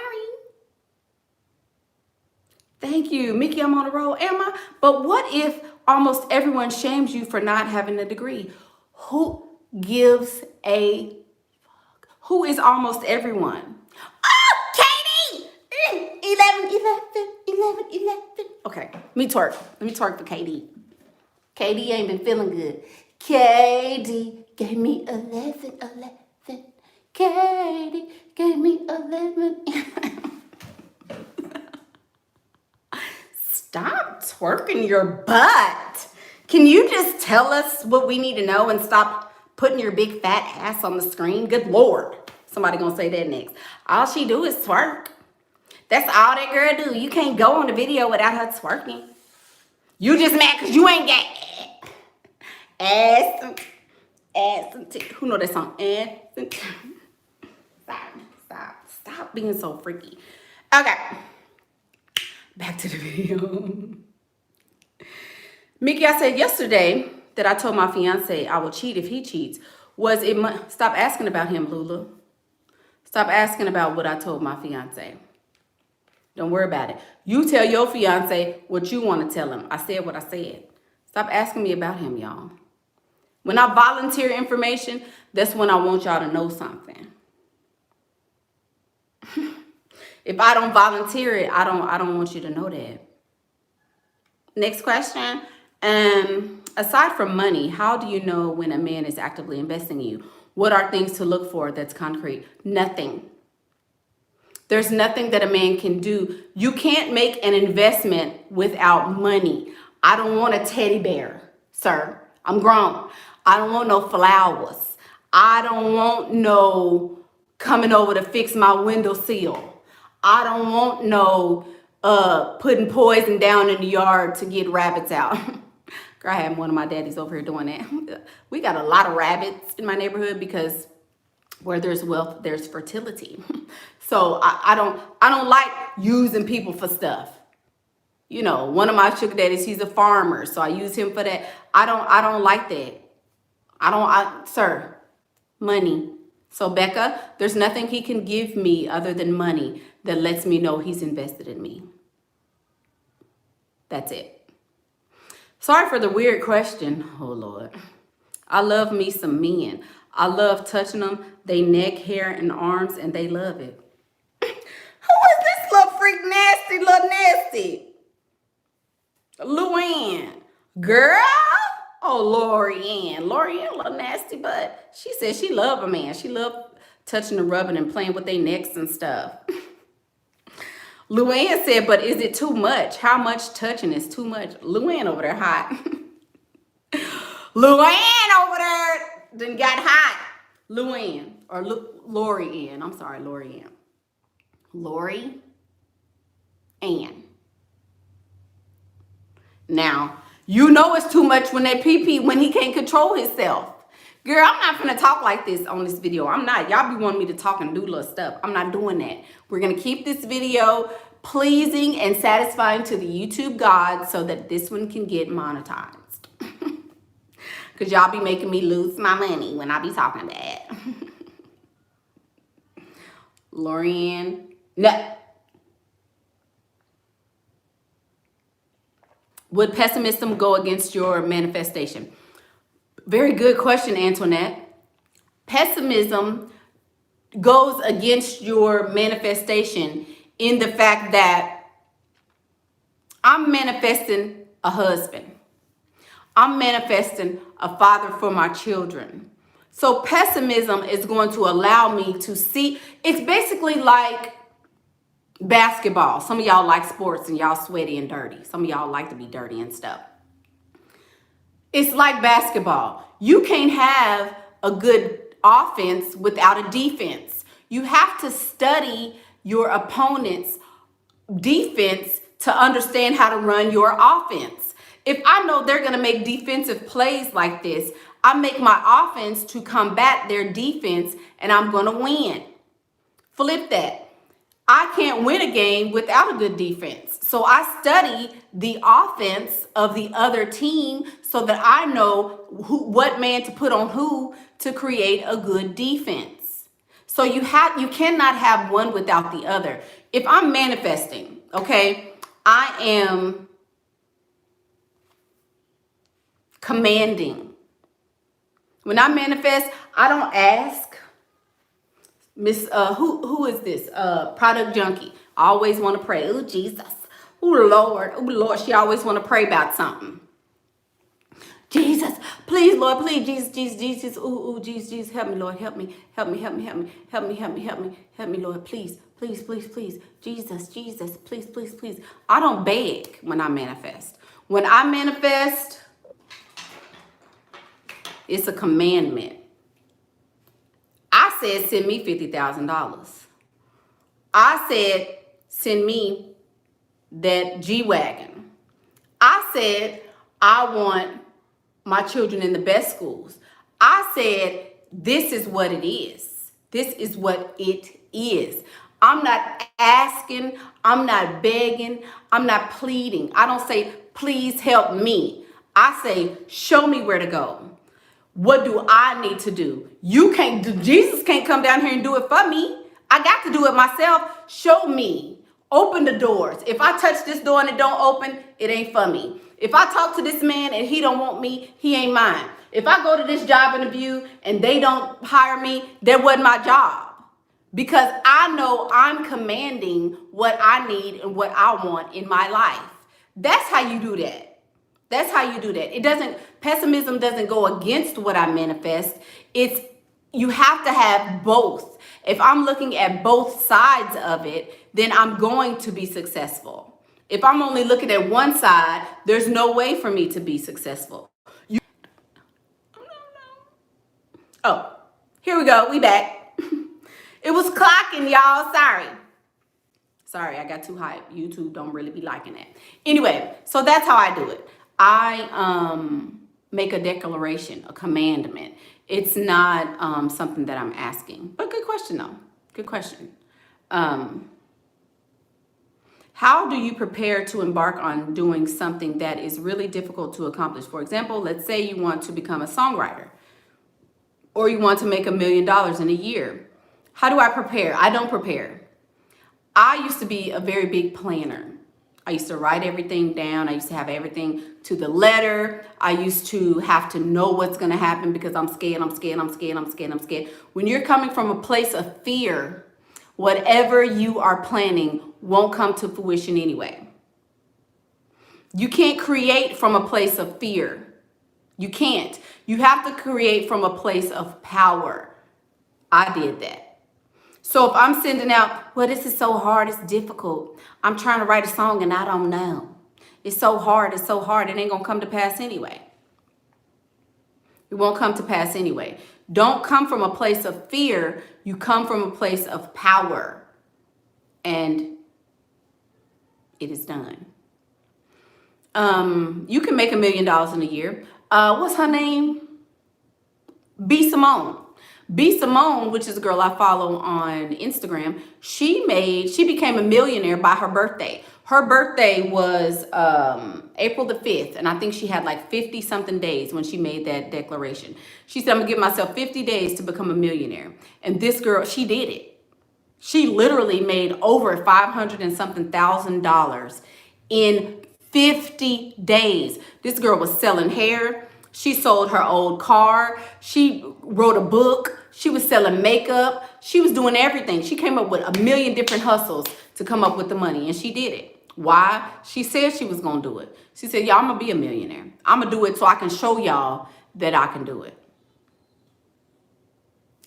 Thank you. Mickey, I'm on the roll. Am I? But what if almost everyone shames you for not having a degree? Who gives a fuck? Who is almost everyone? Oh, Katie! 11, 11, 11, 11. Okay, let me twerk. Let me twerk for Katie. Katie ain't been feeling good. Katie gave me 11, 11. Katie gave me 11. Stop twerking your butt. Can you just tell us what we need to know and stop putting your big fat ass on the screen? Good Lord. Somebody gonna say that next. All she do is twerk. That's all that girl do. You can't go on the video without her twerking. You just mad because you ain't got ass and titty. Who know that song? Ass and titty. Stop being so freaky. Okay. Back to the video. Mickey, I said yesterday that I told my fiance I will cheat if he cheats. Stop asking about him, Lula. Stop asking about what I told my fiance. Don't worry about it. You tell your fiance what you want to tell him. I said what I said. Stop asking me about him, y'all. When I volunteer information, that's when I want y'all to know something. If I don't volunteer it, I don't want you to know that. Next question. Aside from money, how do you know when a man is actively investing in you? What are things to look for that's concrete? Nothing. There's nothing that a man can do. You can't make an investment without money. I don't want a teddy bear, sir. I'm grown. I don't want no flowers. I don't want no coming over to fix my windowsill. I don't want no putting poison down in the yard to get rabbits out. Girl, I had one of my daddies over here doing that. We got a lot of rabbits in my neighborhood because where there's wealth, there's fertility. So I don't like using people for stuff. You know, one of my sugar daddies, he's a farmer, so I use him for that. I don't like that. Sir, money. So Becca, there's nothing he can give me other than money that lets me know he's invested in me. That's it. Sorry for the weird question. Oh, Lord. I love me some men. I love touching them, they neck, hair, and arms, and they love it. Who is this little freak nasty? Luann. Girl? Oh, Lori Ann, a little nasty, but she said she love a man. She love touching and rubbing and playing with their necks and stuff. Luann said, but is it too much? How much touching is too much? Luann over there hot. Luann over there then got hot. Luann, or Lori Ann. I'm sorry, Lori Ann. Lori Ann. Now, you know it's too much when that pee-pee, when he can't control himself. Girl, I'm not gonna talk like this on this video. I'm not. Y'all be wanting me to talk and do little stuff. I'm not doing that. We're gonna keep this video pleasing and satisfying to the YouTube gods so that this one can get monetized. Because y'all be making me lose my money when I be talking bad. Loriann, no. Would pessimism go against your manifestation? Very good question, Antoinette. Pessimism goes against your manifestation in the fact that I'm manifesting a husband. I'm manifesting a father for my children. So pessimism is going to allow me to see. It's basically like basketball. Some of y'all like sports and y'all sweaty and dirty. Some of y'all like to be dirty and stuff. It's like basketball. You can't have a good offense without a defense. You have to study your opponent's defense to understand how to run your offense. If I know they're going to make defensive plays like this, I make my offense to combat their defense and I'm going to win. Flip that. I can't win a game without a good defense. So I study the offense of the other team so that I know what man to put on who to create a good defense. So you cannot have one without the other. If I'm manifesting, okay, I am commanding. When I manifest, I don't ask. Miss who is this? Product junkie. I always want to pray. Oh Jesus. Oh Lord, she always want to pray about something. Jesus, please, Lord, please, Jesus, ooh, Jesus, help me, Lord, help me, Lord, please, Jesus, please. I don't beg when I manifest. When I manifest, it's a commandment. I said, send me $50,000. I said, send me that G-Wagon. I said, I want my children in the best schools. I said, this is what it is. This is what it is. I'm not asking. I'm not begging. I'm not pleading. I don't say, please help me. I say, show me where to go. What do I need to do? Jesus can't come down here and do it for me. I got to do it myself. Show me. Open the doors. If I touch this door and it don't open, it ain't for me. If I talk to this man and he don't want me, he ain't mine. If I go to this job interview and they don't hire me, that wasn't my job. Because I know I'm commanding what I need and what I want in my life. That's how you do that. That's how you do that. Pessimism doesn't go against what I manifest. You have to have both. If I'm looking at both sides of it, then I'm going to be successful. If I'm only looking at one side, there's no way for me to be successful. Oh, here we go. We back. It was clocking, y'all. Sorry, I got too hyped. YouTube don't really be liking that. Anyway, so that's how I do it. I make a declaration, a commandment. It's not something that I'm asking. But good question, though. Good question. How do you prepare to embark on doing something that is really difficult to accomplish? For example, let's say you want to become a songwriter, or you want to make $1 million in a year. How do I prepare? I don't prepare. I used to be a very big planner. I used to write everything down. I used to have everything to the letter. I used to have to know what's going to happen because I'm scared. When you're coming from a place of fear, whatever you are planning won't come to fruition anyway. You can't create from a place of fear. You can't. You have to create from a place of power. I did that. So if I'm sending out, well, this is so hard, it's difficult. I'm trying to write a song and I don't know. It's so hard, it ain't gonna come to pass anyway. It won't come to pass anyway. Don't come from a place of fear. You come from a place of power. And it is done. You can make $1 million in a year. What's her name? B. Simone, which is a girl I follow on Instagram, she became a millionaire by her birthday. Her birthday was April the 5th, and I think she had like 50 something days when she made that declaration. She said, I'm gonna give myself 50 days to become a millionaire. And this girl, she did it. She literally made over 500 and something thousand in 50 days. This girl was selling hair. She sold her old car. She wrote a book. She was selling makeup. She was doing everything. She came up with a million different hustles to come up with the money, and she did it. Why? She said she was going to do it. She said, y'all, I'm going to be a millionaire. I'm going to do it so I can show y'all that I can do it.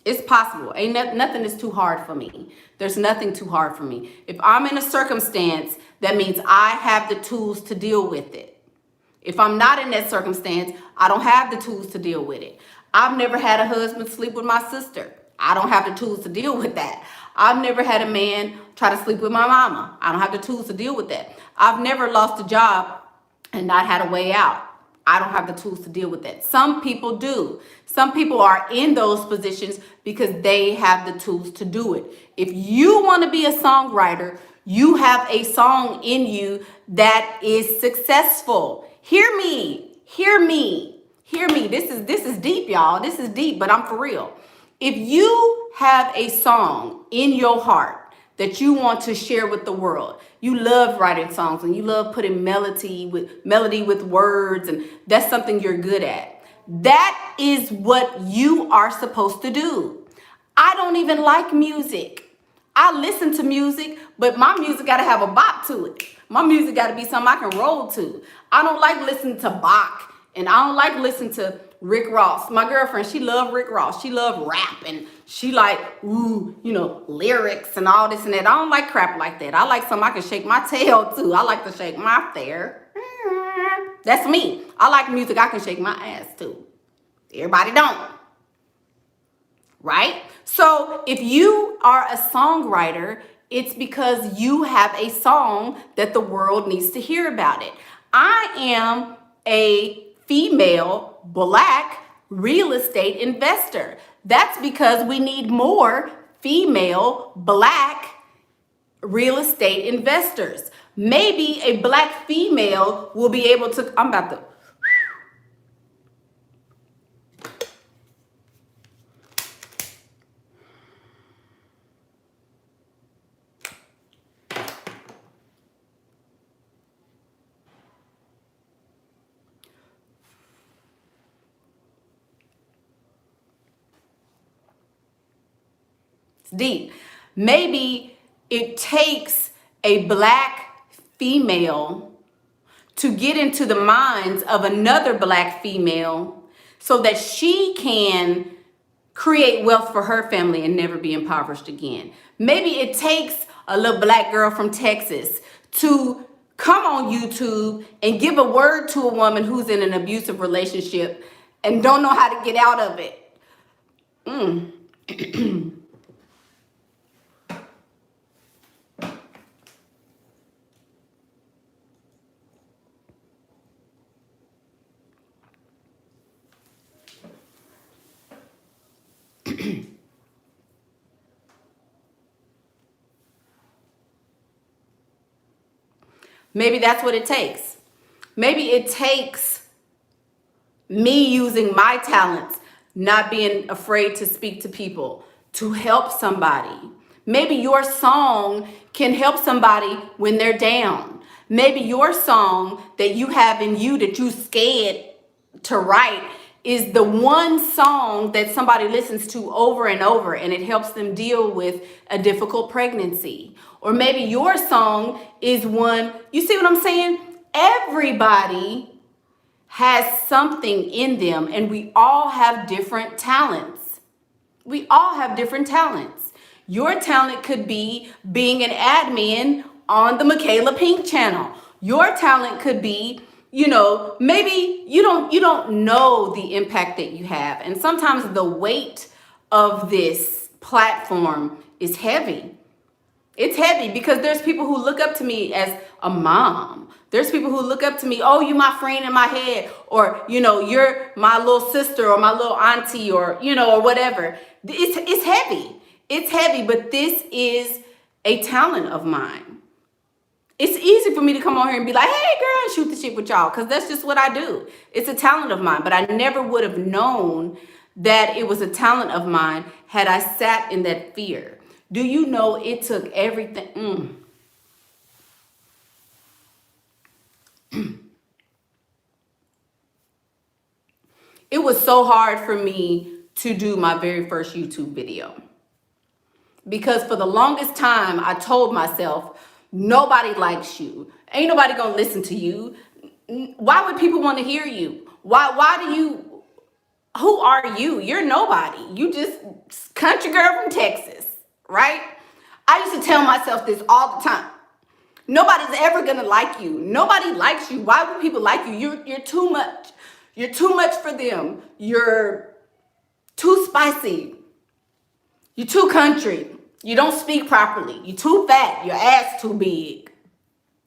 It's possible. Nothing is too hard for me. There's nothing too hard for me. If I'm in a circumstance, that means I have the tools to deal with it. If I'm not in that circumstance, I don't have the tools to deal with it. I've never had a husband sleep with my sister. I don't have the tools to deal with that. I've never had a man try to sleep with my mama. I don't have the tools to deal with that. I've never lost a job and not had a way out. I don't have the tools to deal with that. Some people do. Some people are in those positions because they have the tools to do it. If you want to be a songwriter, you have a song in you that is successful. Hear me. This is deep, y'all. This is deep, but I'm for real. If you have a song in your heart that you want to share with the world, you love writing songs and you love putting melody with words, and that's something you're good at. That is what you are supposed to do. I don't even like music. I listen to music, but my music got to have a bop to it. My music got to be something I can roll to. I don't like listening to Bach, and I don't like listening to Rick Ross. My girlfriend, she loved Rick Ross. She loved rap, and she like, lyrics and all this and that. I don't like crap like that. I like something I can shake my tail to. I like to shake my hair. That's me. I like music I can shake my ass to. Everybody don't. Right? So if you are a songwriter, it's because you have a song that the world needs to hear about it. I am a female Black real estate investor. That's because we need more female Black real estate investors. Maybe a Black female will be able to, I'm about to, It's deep. Maybe it takes a black female to get into the minds of another black female so that she can create wealth for her family and never be impoverished again. Maybe it takes a little black girl from Texas to come on YouTube and give a word to a woman who's in an abusive relationship and don't know how to get out of it. Maybe that's what it takes. Maybe it takes me using my talents, not being afraid to speak to people, to help somebody. Maybe your song can help somebody when they're down. Maybe your song that you have in you that you scared to write is the one song that somebody listens to over and over, and it helps them deal with a difficult pregnancy. Or maybe your song is one, you see what I'm saying? Everybody has something in them, and we all have different talents. We all have different talents. Your talent could be being an admin on the Michaela Pink channel. Your talent could be, maybe you don't know the impact that you have. And sometimes the weight of this platform is heavy. It's heavy because there's people who look up to me as a mom. There's people who look up to me, oh, you my friend in my head, or, you're my little sister or my little auntie, or, or whatever. It's heavy. It's heavy, but this is a talent of mine. It's easy for me to come on here and be like, hey, girl, and shoot the shit with y'all, because that's just what I do. It's a talent of mine, but I never would have known that it was a talent of mine had I sat in that fear. Do you know it took everything? It was so hard for me to do my very first YouTube video. Because for the longest time, I told myself, nobody likes you. Ain't nobody gonna listen to you. Why would people want to hear you? Who are you? You're nobody. You just country girl from Texas, right? I used to tell myself this all the time. Nobody's ever gonna like you. Nobody likes you. Why would people like you? You're too much. You're too much for them. You're too spicy. You're too country. You don't speak properly. You're too fat. Your ass too big.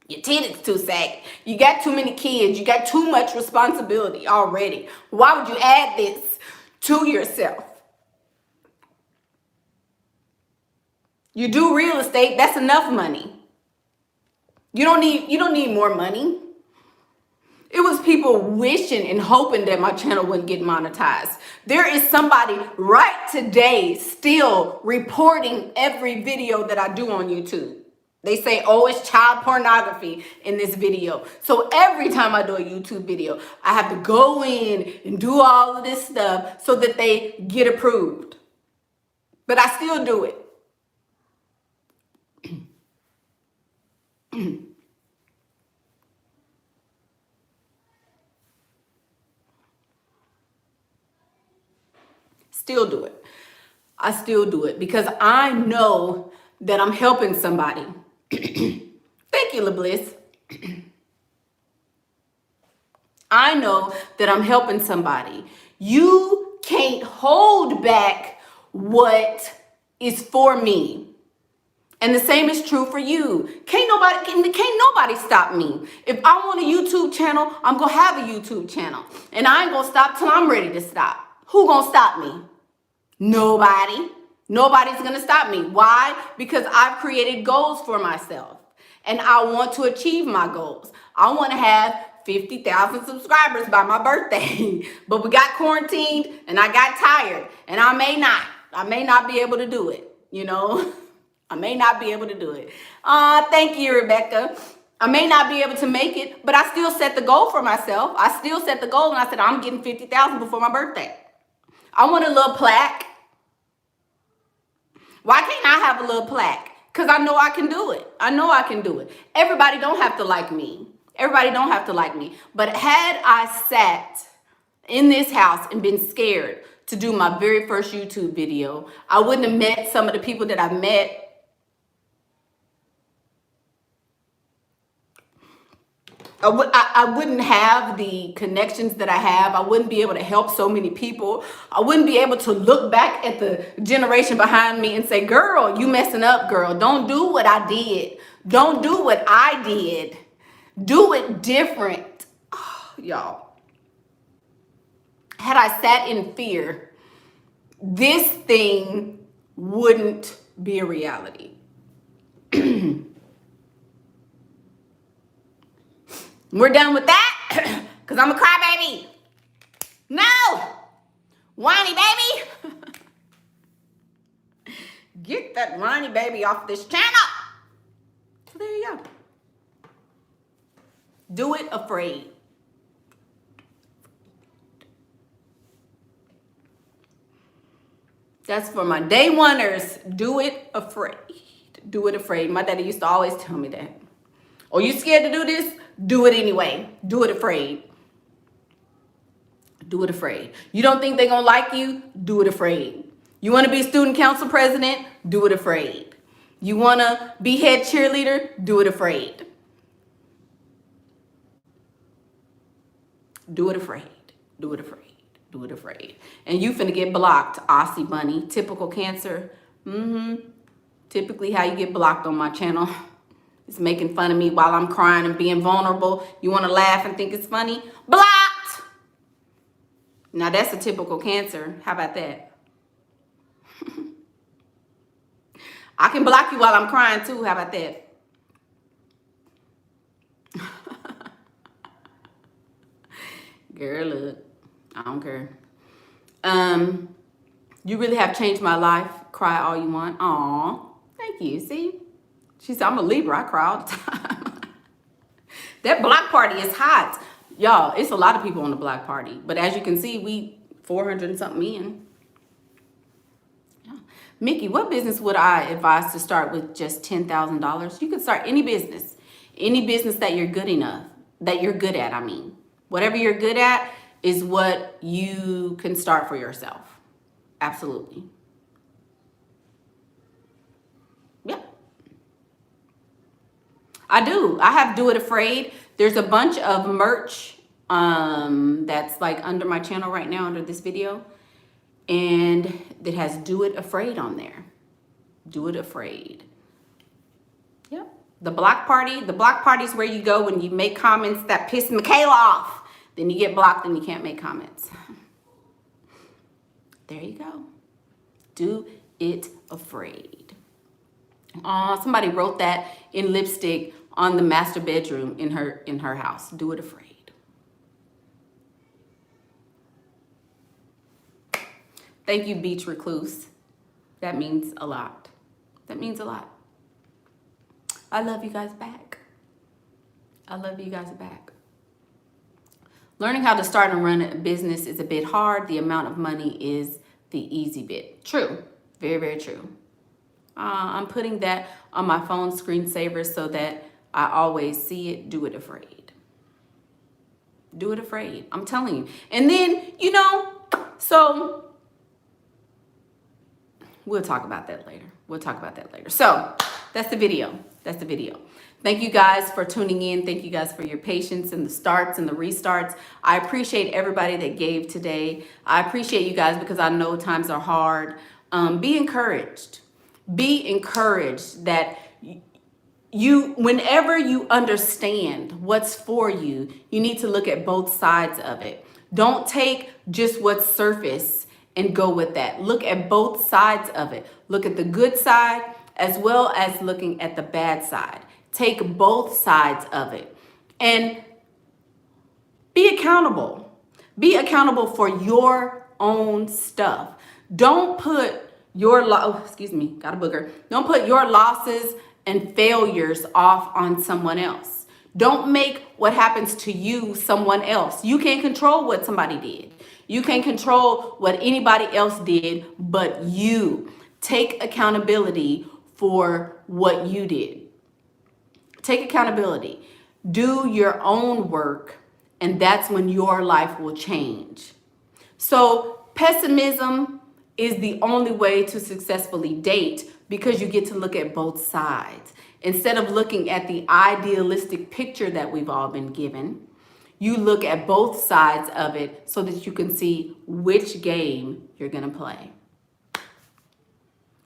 Your titties too saggy. You got too many kids. You got too much responsibility already. Why would you add this to yourself? You do real estate. That's enough money. You don't need more money. It was people wishing and hoping that my channel wouldn't get monetized. There is somebody right today still reporting every video that I do on YouTube. They say, oh, it's child pornography in this video. So every time I do a YouTube video, I have to go in and do all of this stuff so that they get approved. But I still do it. Still do it. I still do it because I know that I'm helping somebody. Thank you, LaBliss. I know that I'm helping somebody. You can't hold back what is for me. And the same is true for you. Can't nobody stop me. If I want a YouTube channel, I'm going to have a YouTube channel. And I ain't going to stop till I'm ready to stop. Who going to stop me? Nobody. Nobody's going to stop me. Why? Because I've created goals for myself. And I want to achieve my goals. I want to have 50,000 subscribers by my birthday. But we got quarantined and I got tired. And I may not be able to do it, I may not be able to do it. Thank you, Rebecca. I may not be able to make it, but I still set the goal for myself. I still set the goal and I said, I'm getting 50,000 before my birthday. I want a little plaque Why can't I have a little plaque? Because I know I can do it. I know I can do it. Everybody don't have to like me. Everybody don't have to like me. But had I sat in this house and been scared to do my very first YouTube video, I wouldn't have met some of the people that I've met. I wouldn't have the connections that I have. I wouldn't be able to help so many people. I wouldn't be able to look back at the generation behind me and say, girl, you messing up, girl. Don't do what I did. Don't do what I did. Do it different. Oh, y'all. Had I sat in fear, this thing wouldn't be a reality. We're done with that because I'm a crybaby. No, whiny baby. Get that whiny baby off this channel. So there you go. Do it afraid. That's for my day oneers. Do it afraid. Do it afraid. My daddy used to always tell me that. Oh, you scared to do this? Do it anyway. Do it afraid. Do it afraid. You don't think they're going to like you? Do it afraid. You want to be student council president? Do it afraid. You want to be head cheerleader? Do it afraid. Do it afraid. Do it afraid. Do it afraid. And you finna get blocked, Aussie bunny. Typical Cancer. Typically how you get blocked on my channel. It's making fun of me while I'm crying and being vulnerable. You want to laugh and think it's funny? Blocked! Now that's a typical Cancer. How about that? I can block you while I'm crying too. How about that? Girl, look. I don't care. You really have changed my life. Cry all you want. Aw, thank you. See? She said, I'm a Libra. I cry all the time. That block party is hot. Y'all, it's a lot of people on the block party. But as you can see, we 400 and something in. Yeah. Mickey, what business would I advise to start with just $10,000? You could start any business. Any business that you're good enough. That you're good at, I mean. Whatever you're good at is what you can start for yourself. Absolutely. Yeah. I do. I have Do It Afraid. There's a bunch of merch that's like under my channel right now, under this video. And it has Do It Afraid on there. Do It Afraid. Yep. The block party. The block party is where you go when you make comments that piss MICHAELA off. Then you get blocked and you can't make comments. There you go. Do It Afraid. Somebody wrote that in lipstick on the master bedroom in her house. Do It Afraid. Thank you, Beach Recluse. That means a lot. That means a lot. I love you guys back. I love you guys back. Learning how to start and run a business is a bit hard. The amount of money is the easy bit. True. Very, very true. I'm putting that on my phone screensaver so that I always see it. Do It Afraid. Do It Afraid. I'm telling you. And then, you know, so we'll talk about that later. We'll talk about that later. So that's the video. That's the video. Thank you guys for tuning in. Thank you guys for your patience and the starts and the restarts. I appreciate everybody that gave today. I appreciate you guys because I know times are hard. Be encouraged. Be encouraged that whenever you understand what's for you, you need to look at both sides of it. Don't take just what's surface and go with that. Look at both sides of it. Look at the good side as well as looking at the bad side. Take both sides of it and be accountable. Be accountable for your own stuff. Don't put your got a booger. Don't put your losses and failures off on someone else. Don't make what happens to you someone else. You can't control what somebody did. You can't control what anybody else did but you. Take accountability for what you did. Take accountability. Do your own work, and that's when your life will change. So pessimism is the only way to successfully date, because you get to look at both sides. Instead of looking at the idealistic picture that we've all been given, you look at both sides of it so that you can see which game you're going to play.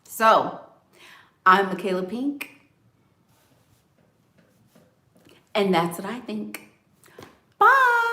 So, I'm Michaela Pink, and that's what I think. Bye!